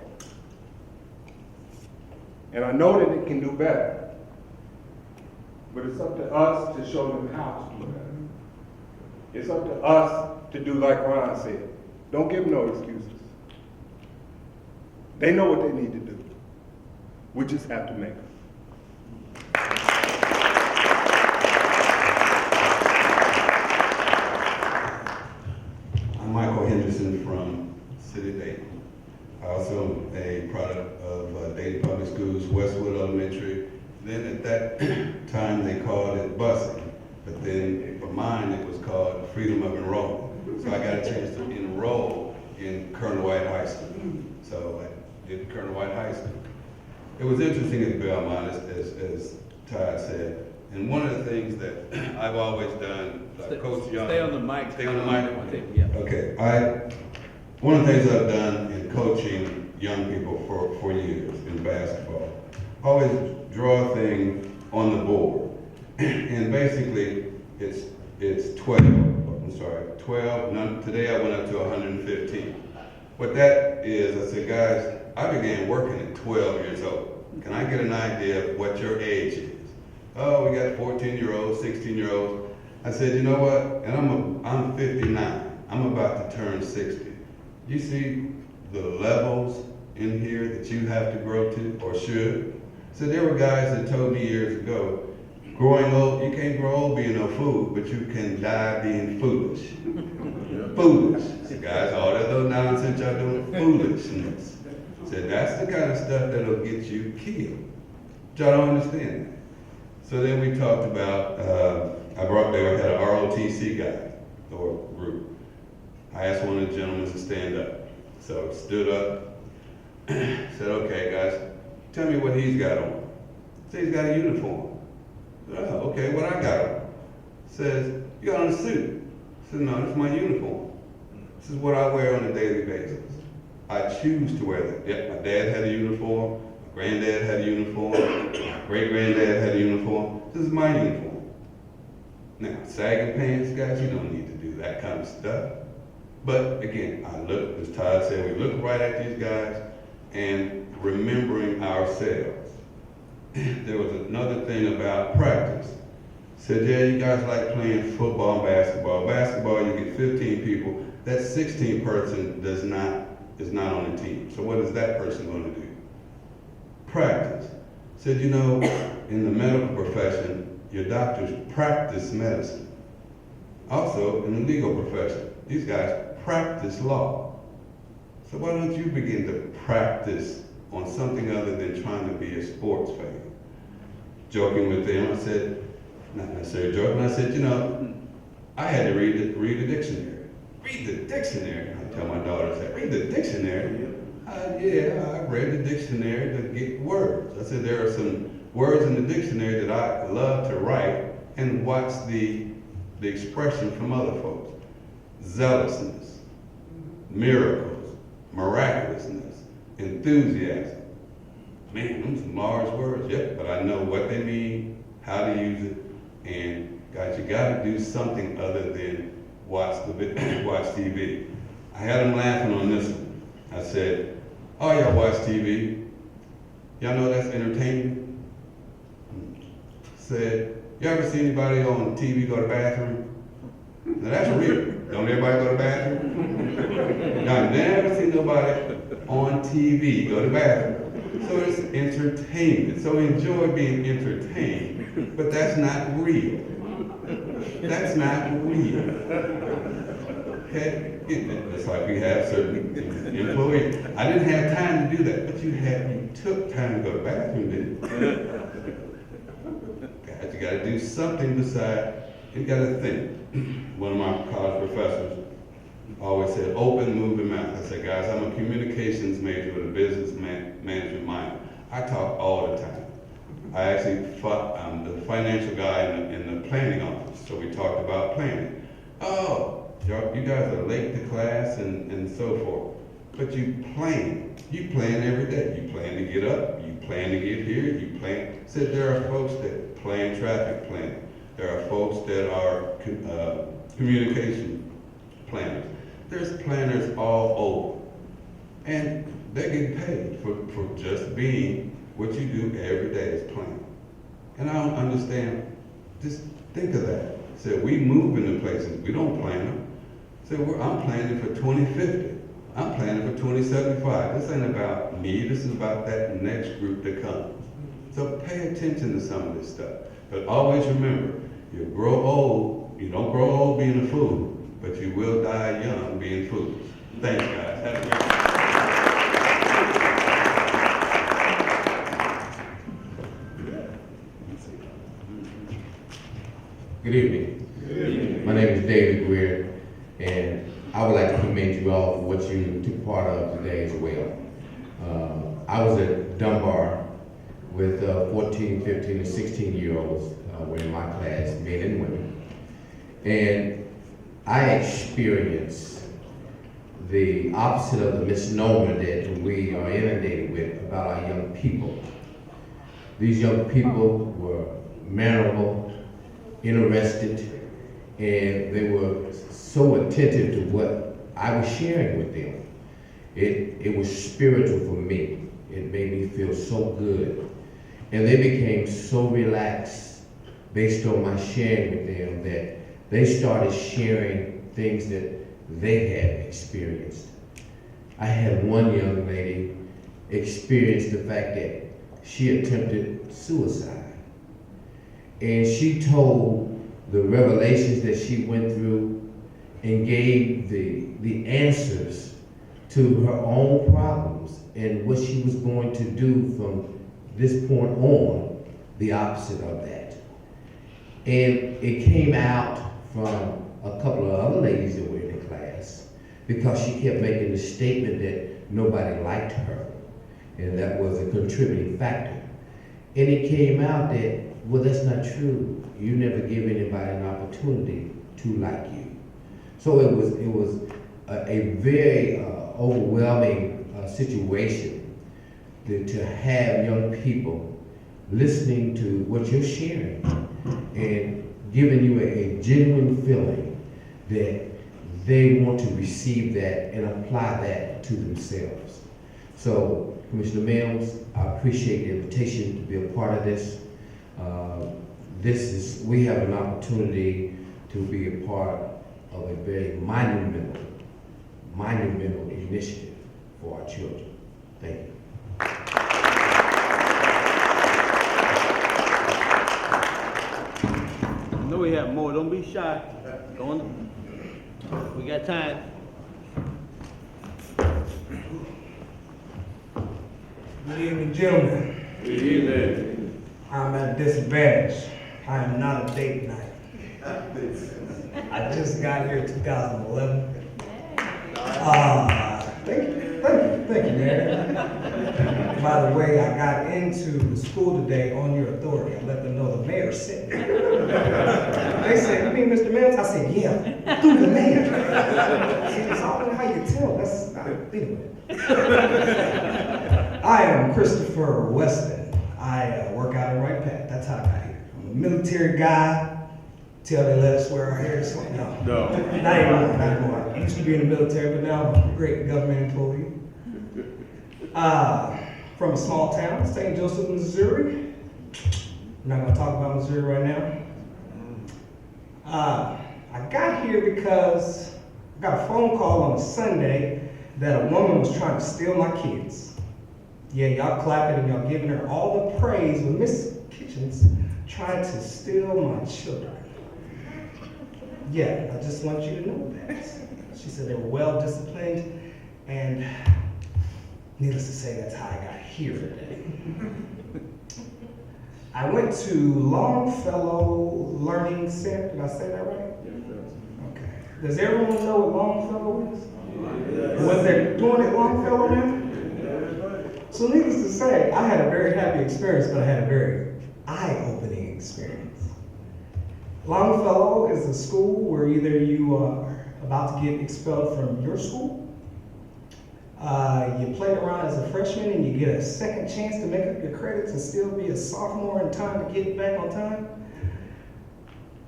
And I know that it can do better, but it's up to us to show them how to do better. It's up to us to do like Ron said. Don't give them no excuses. They know what they need to do. We just have to make them. I'm Michael Henderson from City Dayton. I also am a product of Dayton Public Schools, Westwood Elementary. Then at that time they called it busing, but then for mine it was called freedom of enrollment. So I got a chance to enroll in Colonel White High School. So I did Colonel White High School. It was interesting at Belmont, as Todd said. And one of the things that I've always done, Coach Young. Stay on the mic. Stay on the mic? Yeah. Okay, one of the things I've done in coaching young people for years in basketball, always draw a thing on the board. And basically, it's 12, I'm sorry, 12, today I went up to 115. What that is, I said, guys, I began working at 12 years old. Can I get an idea of what your age is? Oh, we got 14-year-olds, 16-year-olds. I said, you know what? And I'm 59. I'm about to turn 60. You see the levels in here that you have to grow to, or should? So there were guys that told me years ago, growing old, you can't grow old being no fool, but you can die being foolish. Foolish. So guys, all that little nonsense y'all doing, foolishness. Said that's the kind of stuff that'll get you killed. Y'all don't understand that. So then we talked about, they had an ROTC guy, or group. I asked one of the gentlemen to stand up. So stood up, said, okay guys, tell me what he's got on. Said he's got a uniform. Said, oh, okay, what I got on? Says, you got on a suit. Said, no, this is my uniform. This is what I wear on a daily basis. I choose to wear that. Yep, my dad had a uniform, my granddad had a uniform, my great-granddad had a uniform. This is my uniform. Now, sagging pants, guys, you don't need to do that kind of stuff. But again, I look, as Todd said, we look right at these guys and remembering ourselves. There was another thing about practice. Said, yeah, you guys like playing football and basketball. Basketball, you get 15 people. That 16th person is not on the team. So what is that person going to do? Practice. Said, you know, in the medical profession, your doctors practice medicine. Also, in the legal profession, these guys practice law. So why don't you begin to practice on something other than trying to be a sports fan? Joking with them, I said, not necessarily joking, I said, you know, I had to read the dictionary. Read the dictionary. I tell my daughter, I said, read the dictionary. Yeah, I read the dictionary to get words. I said, there are some words in the dictionary that I love to write and watch the expression from other folks. Zealousness, miracles, miraculousness, enthusiasm. Man, those are some large words, yep, but I know what they mean, how to use it, and guys, you gotta do something other than watch TV. I had them laughing on this one. I said, oh, y'all watch TV. Y'all know that's entertainment? Said, you ever see anybody on TV go to the bathroom? Now that's real. Don't everybody go to the bathroom? Now, I've never seen nobody on TV go to the bathroom. So it's entertainment. So enjoy being entertained, but that's not real. That's not real. Okay? It's like we have certain employees. I didn't have time to do that, but you took time to go to the bathroom, didn't you? Guys, you gotta do something besides, you gotta think. One of my college professors always said, open, moving mouth. I said, guys, I'm a communications major with a business management minor. I talk all the time. I actually I'm the financial guy in the planning office, so we talked about planning. Oh, you guys are late to class and so forth. But you plan. You plan every day. You plan to get up. You plan to get here. You plan. Said there are folks that plan traffic planning. There are folks that are communication planners. There's planners all over. And they're getting paid for just being what you do every day is plan. And I don't understand, just think of that. So we move into places, we don't plan them. So I'm planning for 2050. I'm planning for 2075. This ain't about me, this is about that next group that comes. So pay attention to some of this stuff. But always remember, you grow old, you don't grow old being a fool, but you will die young being foolish. Thanks, guys. Have a great day. Good evening. Good evening. My name is David Greer, and I would like to commend you all for what you took part of today as well. I was at Dunbar with 14, 15, and 16-year-olds were in my class, men and women. And I experienced the opposite of the misnomer that we are inundated with about our young people. These young people were mannerable, interested, and they were so attentive to what I was sharing with them. It was spiritual for me. It made me feel so good. And they became so relaxed based on my sharing with them that they started sharing things that they had experienced. I had one young lady experience the fact that she attempted suicide. And she told the revelations that she went through and gave the answers to her own problems and what she was going to do from this point on, the opposite of that. And it came out from a couple of other ladies that were in the class because she kept making the statement that nobody liked her, and that was a contributing factor. And it came out that, well, that's not true. You never give anybody an opportunity to like you. So it was a very overwhelming situation to have young people listening to what you're sharing and giving you a genuine feeling that they want to receive that and apply that to themselves. So, Commissioner Mims, I appreciate the invitation to be a part of this. We have an opportunity to be a part of a very monumental initiative for our children. Thank you. I know we have more. Don't be shy. Go on. We got time. Good evening, gentlemen. Good evening. I'm at a disadvantage. I am not a Daytonite. I just got here in 2011. Thank you, man. By the way, I got into the school today on your authority. I let them know the mayor sent me. They said, "You mean Mr. Mims?" I said, "Yeah, through the mayor." It's all how you tell. That's not anyway. I am Christopher Weston. I work out in Wright Pat. That's how I got here. I'm a military guy. Till they let us wear our hair. So no. Not anymore. I used to be in the military, but now I'm a great government employee. From a small town, St. Joseph, Missouri. I'm not gonna talk about Missouri right now. I got here because I got a phone call on a Sunday that a woman was trying to steal my kids. Yeah, y'all clapping and y'all giving her all the praise, but Miss Kitchens tried to steal my children. Yeah, I just want you to know that. She said they were well disciplined, and needless to say, that's how I got here today. I went to Longfellow Learning Center. Did I say that right? Okay. Does everyone know what Longfellow is? What they're doing at Longfellow now? So needless to say, I had a very happy experience, but I had a very eye-opening experience. Longfellow is a school where either you are about to get expelled from your school, you played around as a freshman and you get a second chance to make up your credits and still be a sophomore in time to get back on time,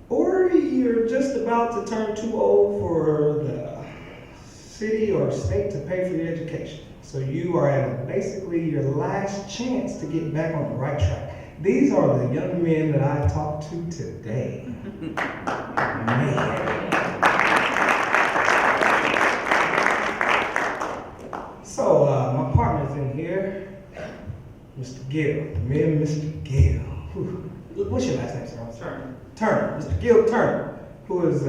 or you're just about to turn too old for the city or state to pay for your education. So you are at basically your last chance to get back on the right track. These are the young men that I talked to today. Man. So my partner's in here, Mr. Gill. Me and Mr. Gill. What's your last name, sir? Turner. Mr. Gill Turner, who is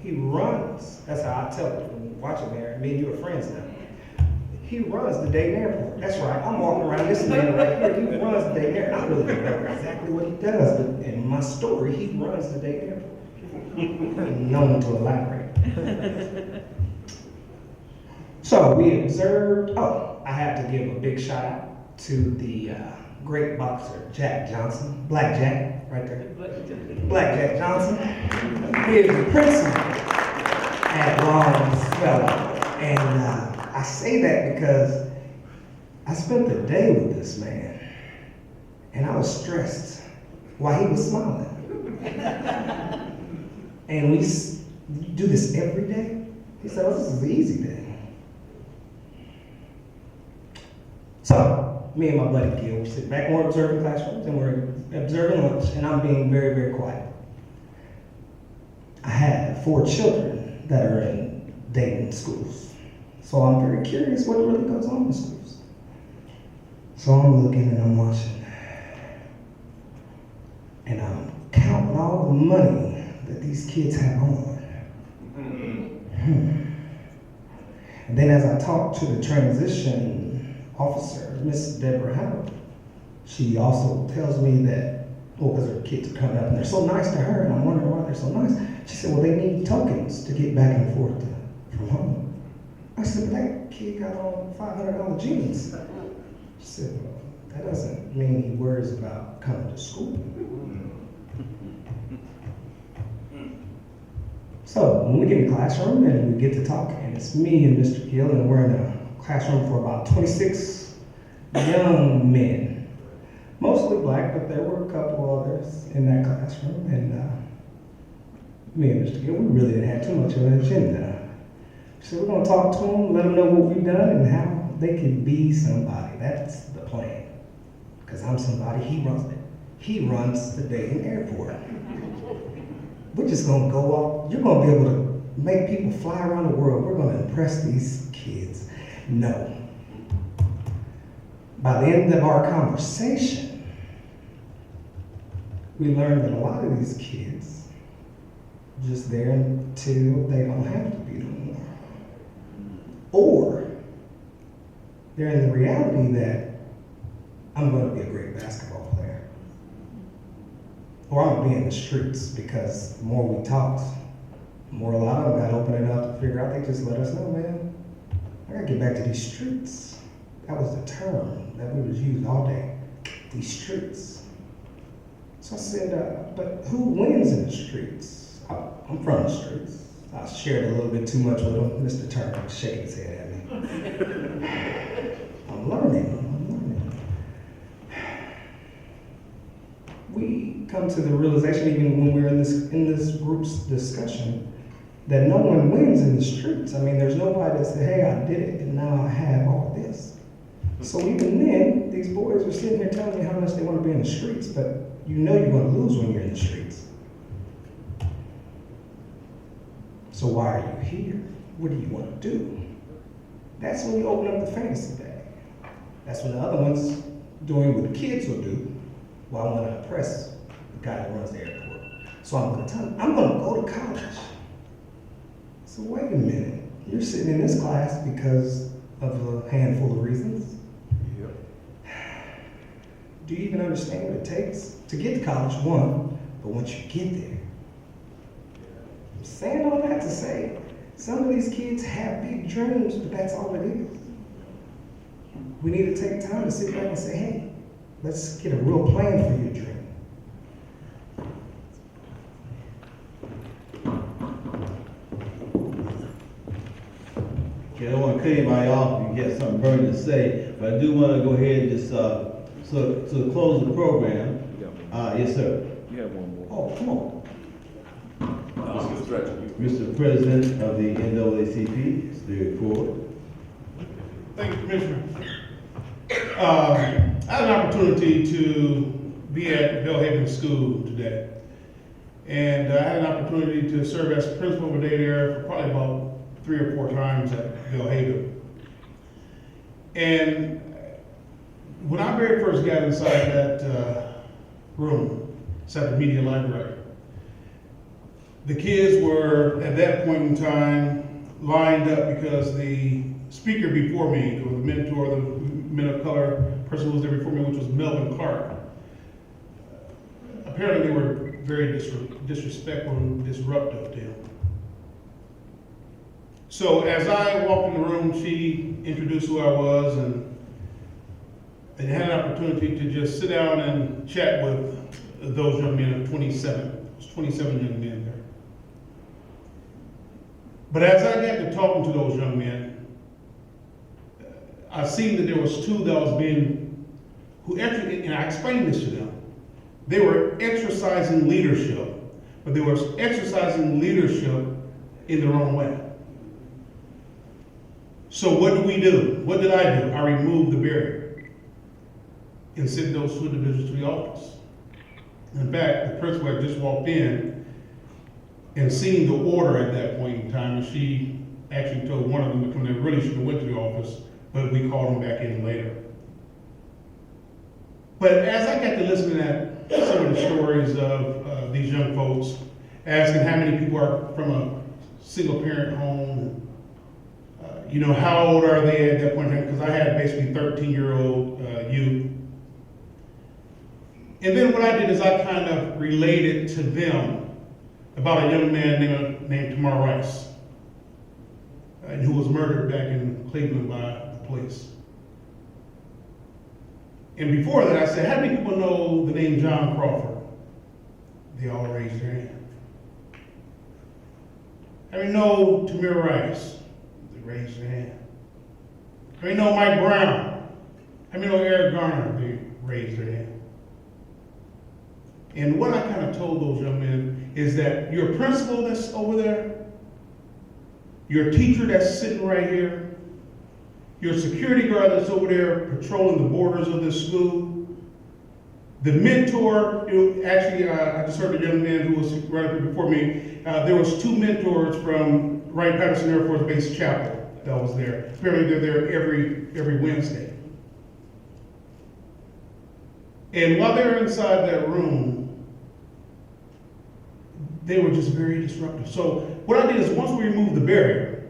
he runs, that's how I tell it when watching there, me and you are friends now. He runs the Dayton Airport. That's right, I'm walking around this man right here. He runs the Dayton Airport. I really don't know exactly what he does, but in my story, he runs the Dayton Airport. Known to elaborate. So we observed, I have to give a big shout out to the great boxer Jack Johnson, Black Jack, right there. Black Jack Johnson. He is the principal at Longfellow. And I say that because I spent the day with this man, and I was stressed while he was smiling. And we do this every day. He said, "Oh, this is the easy day." So, me and my buddy Gil, we sit back and we're observing classrooms and we're observing lunch, and I'm being very, very quiet. I have 4 children that are in Dayton schools. So I'm very curious what really goes on in schools. So I'm looking and I'm watching. And I'm counting all the money that these kids have on. And then as I talk to the transition officer, Miss Deborah Howard, she also tells me that, because her kids are coming up and they're so nice to her, and I'm wondering why they're so nice. She said, well, they need tokens to get back and forth from home. I said, but that kid got on $500 jeans. She said, well, that doesn't mean he worries about coming to school. So when we get in the classroom and we get to talk, and it's me and Mr. Gill, and we're in a classroom for about 26 young men, mostly black, but there were a couple others in that classroom, and me and Mr. Gill, we really didn't have too much of an agenda. So we're going to talk to them, let them know what we've done and how they can be somebody. That's the plan. Because I'm somebody, he runs it. He runs the Dayton airport. We're just going to go off. You're going to be able to make people fly around the world. We're going to impress these kids. No. By the end of our conversation, we learned that a lot of these kids are just there until they don't have to be no more. Or they're in the reality that I'm going to be a great basketball player. Or I'm going to be in the streets, because the more we talked, the more a lot of them got open enough to figure out, they just let us know, man, I got to get back to these streets. That was the term that we was used all day, these streets. So I said, but who wins in the streets? I'm from the streets. I shared a little bit too much with him. Mr. Turner was shaking his head at me. I'm learning. We come to the realization, even when we're in this group's discussion, that no one wins in the streets. I mean, there's nobody that said, hey, I did it, and now I have all this. So even then, these boys are sitting here telling me how much they want to be in the streets, but you know you're going to lose when you're in the streets. So why are you here? What do you want to do? That's when you open up the fantasy bag. That's when the other one's doing what the kids will do, while I want to impress the guy that runs the airport. So I'm going to tell him, I'm going to go to college. So wait a minute, you're sitting in this class because of a handful of reasons. Yep. Do you even understand what it takes to get to college, one, but once you get there? I'm saying all that to say, some of these kids have big dreams, but that's all it is. We need to take time to sit back and say, hey, let's get a real plan for your dream. Okay, I don't want to cut anybody off if you get something burning to say, but I do want to go ahead and just, to close the program. Yes, sir. You have one more. Oh, come on. Mr. President of the NAACP, it's the report. Thank you, Commissioner. I had an opportunity to be at Belhaven School today. And I had an opportunity to serve as principal of a day there for probably about 3 or 4 times at Belhaven. And when I very first got inside that room, inside the media library, the kids were, at that point in time, lined up because the speaker before me, the mentor, the men of color person who was there before me, which was Melvin Clark. Apparently they were very disrespectful and disruptive to him. So as I walked in the room, she introduced who I was, and and had an opportunity to just sit down and chat with those young men of 27. There's 27 young men there. But as I got to talking to those young men, I seen that there was two that was being, who actually, and I explained this to them, they were exercising leadership, but they were exercising leadership in the wrong way. So what do we do? What did I do? I removed the barrier and sent those two individuals to the office. In fact, the principal had just walked in and seen the order at that point in time, and she actually told one of them to come in. Really should have went to the office, but we called them back in later. But as I got to listening at some of the stories of these young folks, asking how many people are from a single parent home, how old are they at that point in time? Because I had basically 13-year-old youth. And then what I did is I kind of related to them about a young man named Tamar Rice, who was murdered back in Cleveland by the police. And before that, I said, how many people know the name John Crawford? They all raised their hand. How many know Tamir Rice? They raised their hand. How many know Mike Brown? How many know Eric Garner? They raised their hand. And what I kind of told those young men is that your principal that's over there, your teacher that's sitting right here, your security guard that's over there patrolling the borders of this school, the mentor, I just heard a young man who was right up here before me, there was two mentors from Wright-Patterson Air Force Base Chapel that was there. Apparently they're there every Wednesday. And while they're inside that room, they were just very disruptive. So what I did is once we removed the barrier,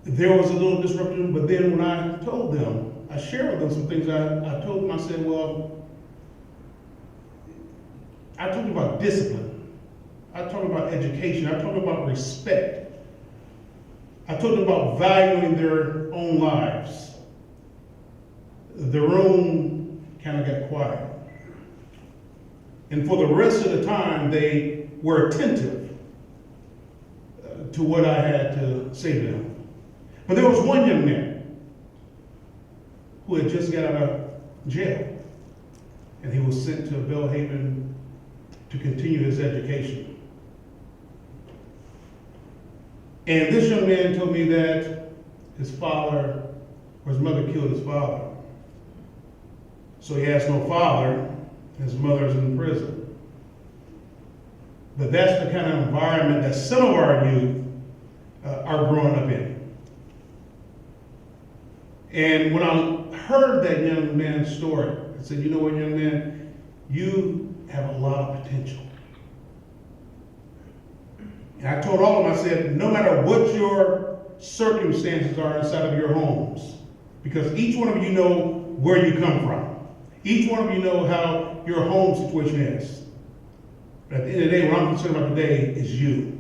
there was a little disruption, but then when I told them, I shared with them some things. I told them, I said, well, I talked about discipline. I talked about education. I talked about respect. I told them about valuing their own lives. The room kind of got quiet. And for the rest of the time, they were attentive to what I had to say to them. But there was one young man who had just got out of jail, and he was sent to Belhaven to continue his education. And this young man told me that his father, or his mother killed his father. So he has no father, his mother's in prison. But that's the kind of environment that some of our youth are growing up in. And when I heard that young man's story, I said, you know what, young man, you have a lot of potential. And I told all of them, I said, no matter what your circumstances are inside of your homes, because each one of you know where you come from. Each one of you know how your home situation is. But at the end of the day, what I'm concerned about today is you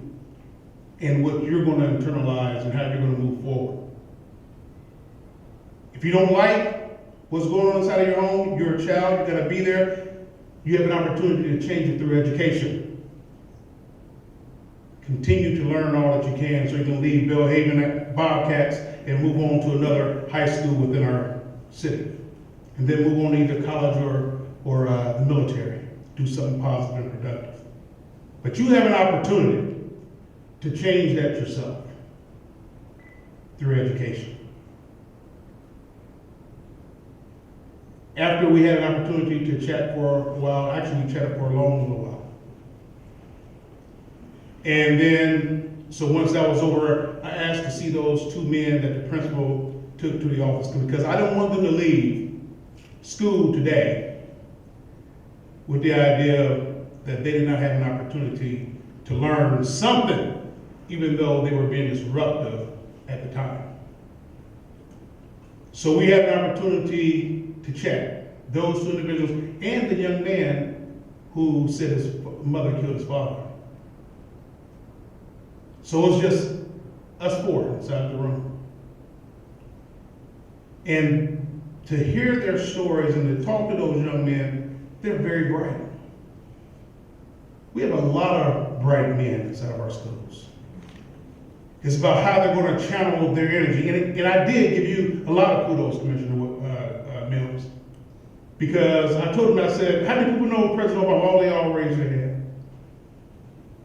and what you're going to internalize and how you're going to move forward. If you don't like what's going on inside of your home, you're a child, you got to be there. You have an opportunity to change it through education. Continue to learn all that you can so you can leave Belhaven Bobcats and move on to another high school within our city. And then move on to either college or the military. Do something positive and productive. But you have an opportunity to change that yourself through education. After we had an opportunity to chat for a while, actually we chatted for a long little while. And then, so once that was over, I asked to see those two men that the principal took to the office because I didn't want them to leave school today with the idea that they did not have an opportunity to learn something, even though they were being disruptive at the time. So we had an opportunity to chat, those two individuals and the young man who said his mother killed his father. So it was just us four inside the room. And to hear their stories and to talk to those young men, they're very bright. We have a lot of bright men inside of our schools. It's about how they're going to channel their energy. And I did give you a lot of kudos, Commissioner Mims, because I told him, I said, how many people know President Obama? All they all raised their hand.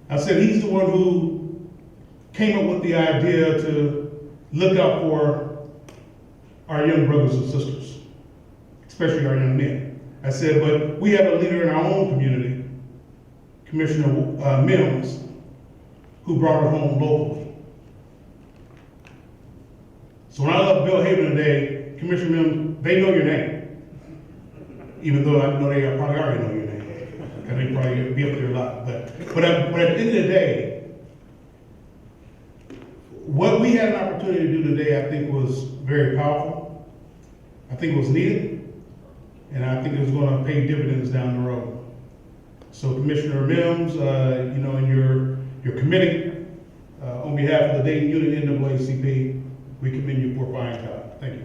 I said, he's the one who came up with the idea to look out for our young brothers and sisters, especially our young men. I said, but we have a leader in our own community, Commissioner Mims, who brought it home locally. So when I left Bill Haven today, Commissioner Mims, they know your name. Even though I know they probably already know your name. And they probably be up there a lot. But at the end of the day, what we had an opportunity to do today, I think was very powerful. I think it was needed. And I think it was going to pay dividends down the road. So Commissioner Mims, and your committee, on behalf of the Dayton Unit NAACP, we commend you for a fine job. Thank you.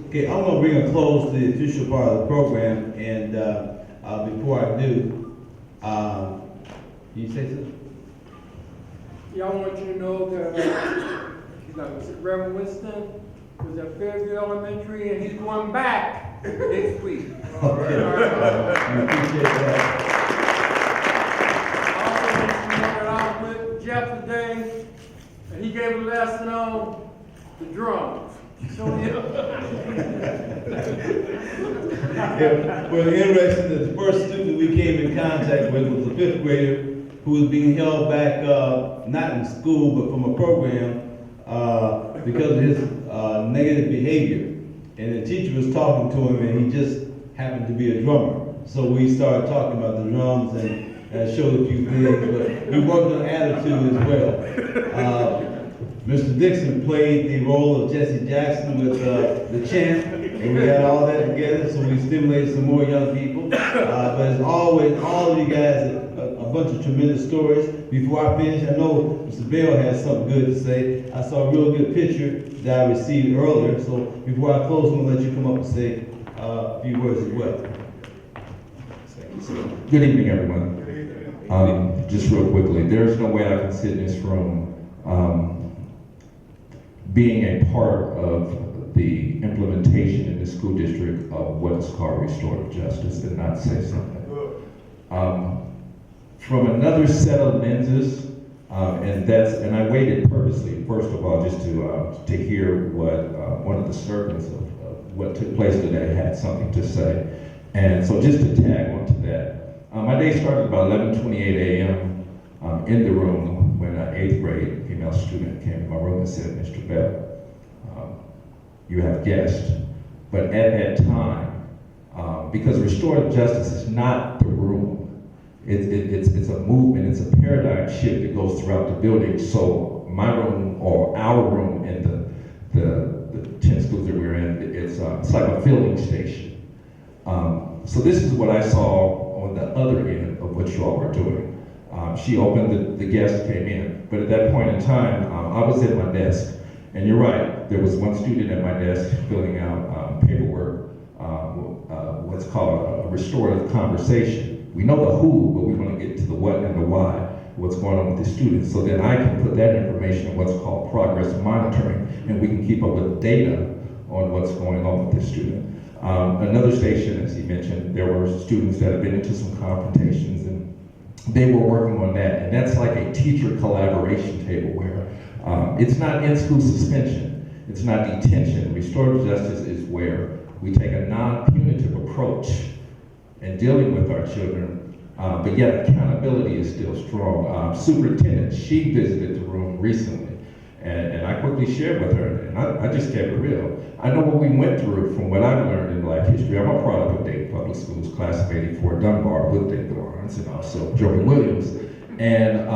Okay, I'm going to bring a close to the official part of the program, and before I do, you say something? Yeah, I want you to know that Reverend Winston was at Fairview Elementary, and he's going back next week. Okay. I appreciate that. I was with Jeff today, and he gave a lesson on the drums. So Yeah, well, interesting that the first student we came in contact with was a 5th grader who was being held back, not in school, but from a program because of his negative behavior. And the teacher was talking to him, and he just happened to be a drummer. So we started talking about the drums and showed a few things, but we worked on attitude as well. Mr. Dixon played the role of Jesse Jackson with the chant, and we had all that together, so we stimulated some more young people. But as always, all of you guys have a bunch of tremendous stories. Before I finish, I know Mr. Bell has something good to say. I saw a real good picture that I received earlier, so before I close, I'm going to let you come up and say a few words as well. Good evening, everyone. Just real quickly, there's no way I can sit in this room being a part of the implementation in the school district of what is called restorative justice and not say something. From another set of lenses, and I waited purposely, first of all, just to hear what one of the servants of what took place today had something to say. And so just to tag onto that, my day started about 11:28 a.m. In the room when an 8th grade female student came to my room and said, Mr. Bell, you have guests. But at that time, because restorative justice is not the room, it's a movement, it's a paradigm shift that goes throughout the building. So my room or our room in the 10 schools that we're in, it's like a filling station. So this is what I saw on the other end of what you all were doing. She opened, the guest came in, but at that point in time, I was at my desk, and you're right, there was one student at my desk filling out paperwork, what's called a restorative conversation. We know the who, but we want to get to the what and the why, what's going on with the students, so then I can put that information in what's called progress monitoring, and we can keep up with data on what's going on with the student. Another station, as he mentioned, there were students that had been into some confrontations, and they were working on that, and that's like a teacher collaboration table where it's not in-school suspension, it's not detention. Restorative justice is where we take a non-punitive approach in dealing with our children, but yet accountability is still strong. Superintendent, she visited the room recently, and I quickly shared with her, and I just kept it real. I know what we went through from what I've learned in Black history. I'm a product of Dayton Public Schools, class of '84, Dunbar, with Dayton Lawrence, and also Joey Williams. And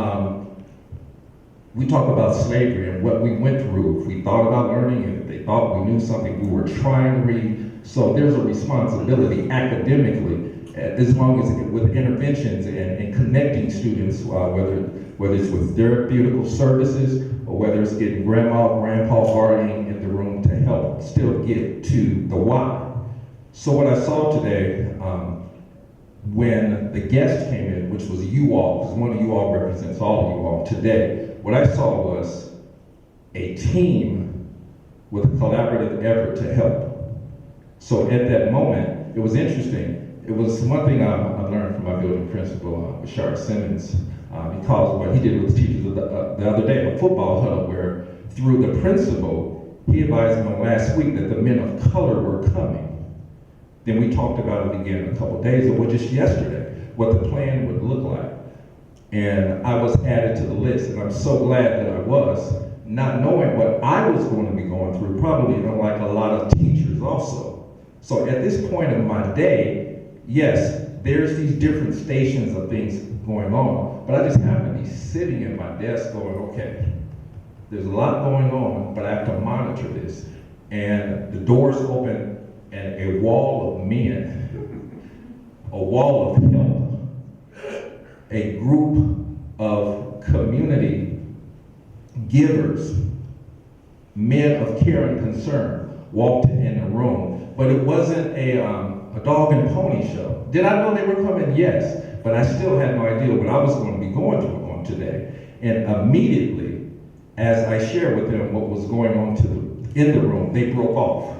we talk about slavery and what we went through. If we thought about learning, and if they thought we knew something, we were trying to read. So there's a responsibility academically as long as with interventions and connecting students, whether it's with therapeutical services or whether it's getting grandma, grandpa, guardian in the room to help still get to the why. So what I saw today, when the guest came in, which was you all, because one of you all represents all of you all today, what I saw was a team with a collaborative effort to help. So at that moment, it was interesting. It was one thing I learned from my building principal, Bashar Simmons. He calls what he did with the teachers the other day, a football huddle, where through the principal, he advised me last week that the men of color were coming. Then we talked about it again in a couple of days, or just yesterday, what the plan would look like. And I was added to the list, and I'm so glad that I was, not knowing what I was going to be going through, probably like a lot of teachers also. So at this point in my day, yes, there's these different stations of things going on, but I just happen to be sitting at my desk going, okay, there's a lot going on, but I have to monitor this. And the doors open, and a wall of men, a wall of help, a group of community givers, men of care and concern walked in the room. But it wasn't a dog and pony show. Did I know they were coming? Yes. But I still had no idea what I was going to be going through on today. And immediately, as I shared with them what was going on in the room, they broke off.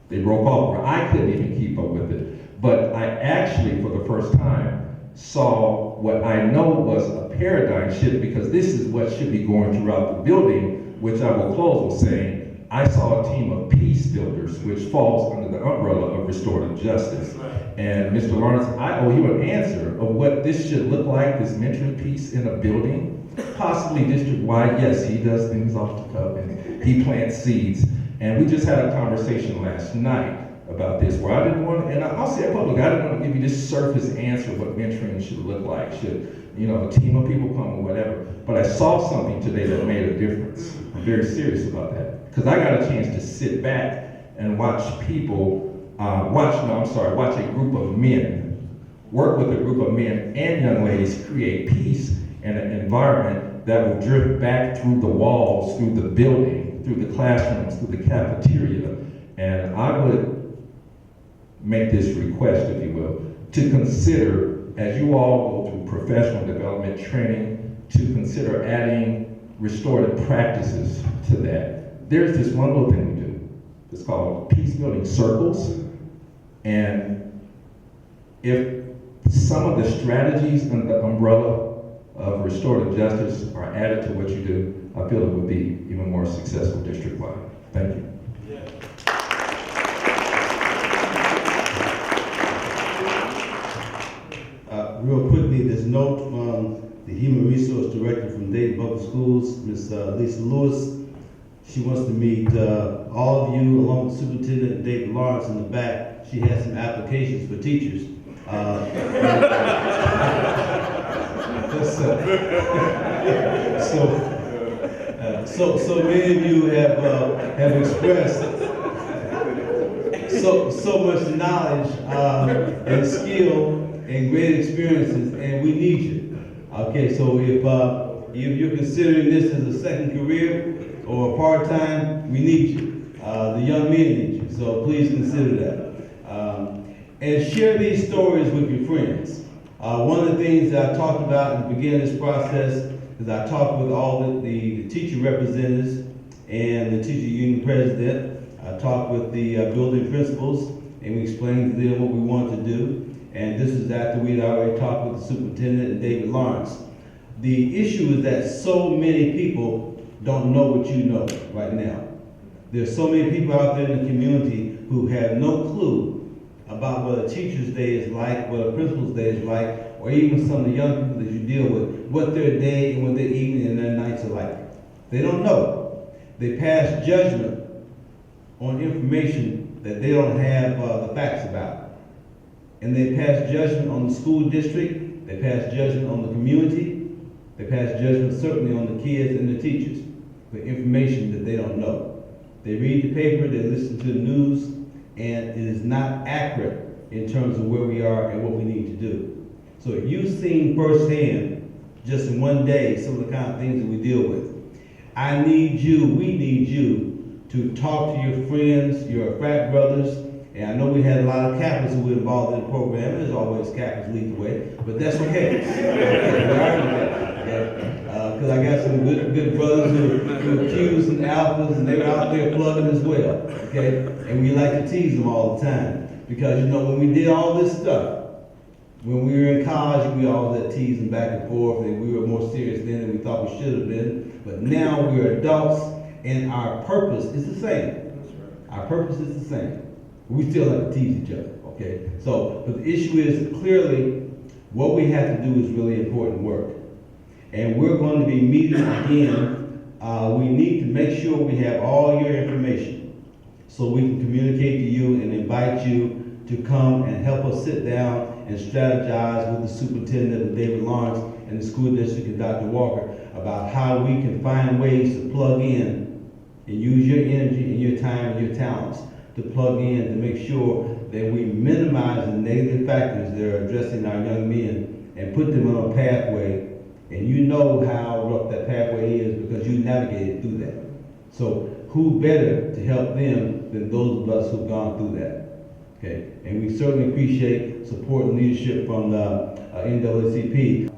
They broke off where I couldn't even keep up with it. But I actually, for the first time, saw what I know was a paradigm shift, because this is what should be going throughout the building, which I will close with saying, I saw a team of peace builders, which falls under the umbrella of restorative justice. And Mr. Lawrence, I owe you an answer of what this should look like, this mentoring piece in a building, possibly district-wide. Yes, he does things off the cuff, and he plants seeds. And we just had a conversation last night about this, where I didn't want to, and I'll say it publicly, I didn't want to give you this surface answer of what mentoring should look like. Should, a team of people come or whatever. But I saw something today that made a difference. I'm very serious about that. Because I got a chance to sit back and watch people, watch a group of men, work with a group of men and young ladies, create peace in an environment that will drift back through the walls, through the building, through the classrooms, through the cafeteria. And I would make this request, if you will, to consider, as you all go through professional development training, to consider adding restorative practices to that. There's this one little thing we do. It's called peace building circles. And if some of the strategies under the umbrella of restorative justice are added to what you do, I feel it would be even more successful district-wide. Thank you. Real quickly, this note from the Human Resource Director from Dayton Public Schools, Ms. Lisa Lewis. She wants to meet all of you, along with Superintendent David Lawrence in the back. She has some applications for teachers. So many of you have expressed so much knowledge and skill and great experiences, and we need you. Okay, so if you're considering this as a second career or a part-time, we need you. The young men need you, so please consider that. And share these stories with your friends. One of the things that I talked about at the beginning of this process is I talked with all the teacher representatives and the teacher union president. I talked with the building principals, and we explained to them what we wanted to do. And this is after we'd already talked with the superintendent and David Lawrence. The issue is that so many people don't know what you know right now. There's so many people out there in the community who have no clue about what a teacher's day is like, what a principal's day is like, or even some of the young people that you deal with, what their day and what their evening and their nights are like. They don't know. They pass judgment on information that they don't have the facts about. And they pass judgment on the school district, they pass judgment on the community, they pass judgment certainly on the kids and the teachers for information that they don't know. They read the paper, they listen to the news, and it is not accurate in terms of where we are and what we need to do. So you've seen firsthand, just in one day, some of the kind of things that we deal with. I need you, we need you to talk to your friends, your frat brothers, and I know we had a lot of Catholics who were involved in the program, and there's always Catholics lead the way, but that's okay. Because I got some good brothers who are Q's and Alphas, and they were out there plugging as well, okay? And we like to tease them all the time, because you know, when we did all this stuff, when we were in college, we always had teasing back and forth, and we were more serious then than we thought we should have been. But now we're adults, and our purpose is the same. Our purpose is the same. We still like to tease each other, okay? So, but the issue is clearly what we have to do is really important work. And we're going to be meeting again. We need to make sure we have all your information so we can communicate to you and invite you to come and help us sit down and strategize with the superintendent of David Lawrence and the school district and Dr. Walker about how we can find ways to plug in and use your energy and your time and your talents to plug in to make sure that we minimize the negative factors that are addressing our young men and put them on a pathway. And you know how rough that pathway is because you navigated through that. So who better to help them than those of us who've gone through that? Okay, and we certainly appreciate support and leadership from the NAACP.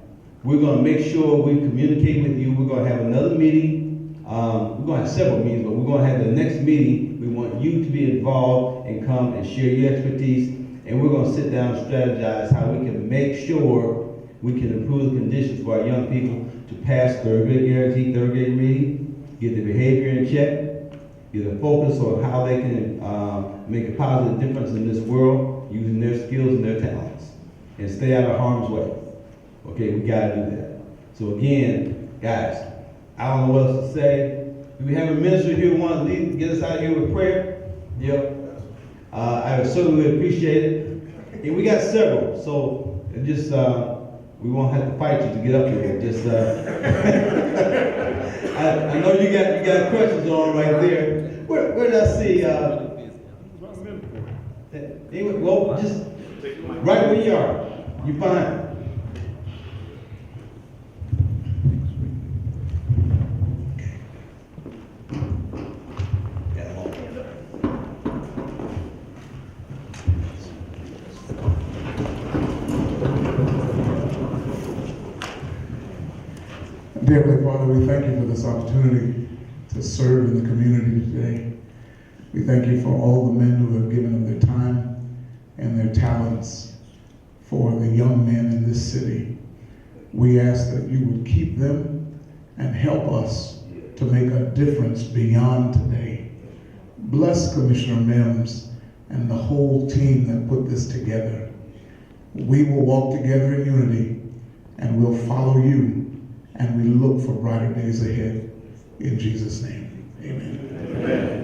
We're going to make sure we communicate with you. We're going to have another meeting. We're going to have several meetings, but we're going to have the next meeting. We want you to be involved and come and share your expertise. And we're going to sit down and strategize how we can make sure we can improve the conditions for our young people to pass third grade guaranteed third grade reading, get the behavior in check, get a focus on how they can make a positive difference in this world using their skills and their talents, and stay out of harm's way. Okay, we gotta do that. So again, guys, I don't know what else to say. Do we have a minister here who wants to lead, get us out of here with prayer? Yep. I certainly would appreciate it. And we got several, so just we won't have to fight you to get up here. Just I know you got questions on right there. Where did I see? Well, just right where you are. You're fine. Dear Heavenly Father, we thank you for this opportunity to serve in the community today. We thank you for all the men who have given of their time and their talents for the young men in this city. We ask that you would keep them and help us to make a difference beyond today. Bless Commissioner Mims and the whole team that put this together. We will walk together in unity and we'll follow you. And we look for brighter days ahead. In Jesus' name, amen. Amen.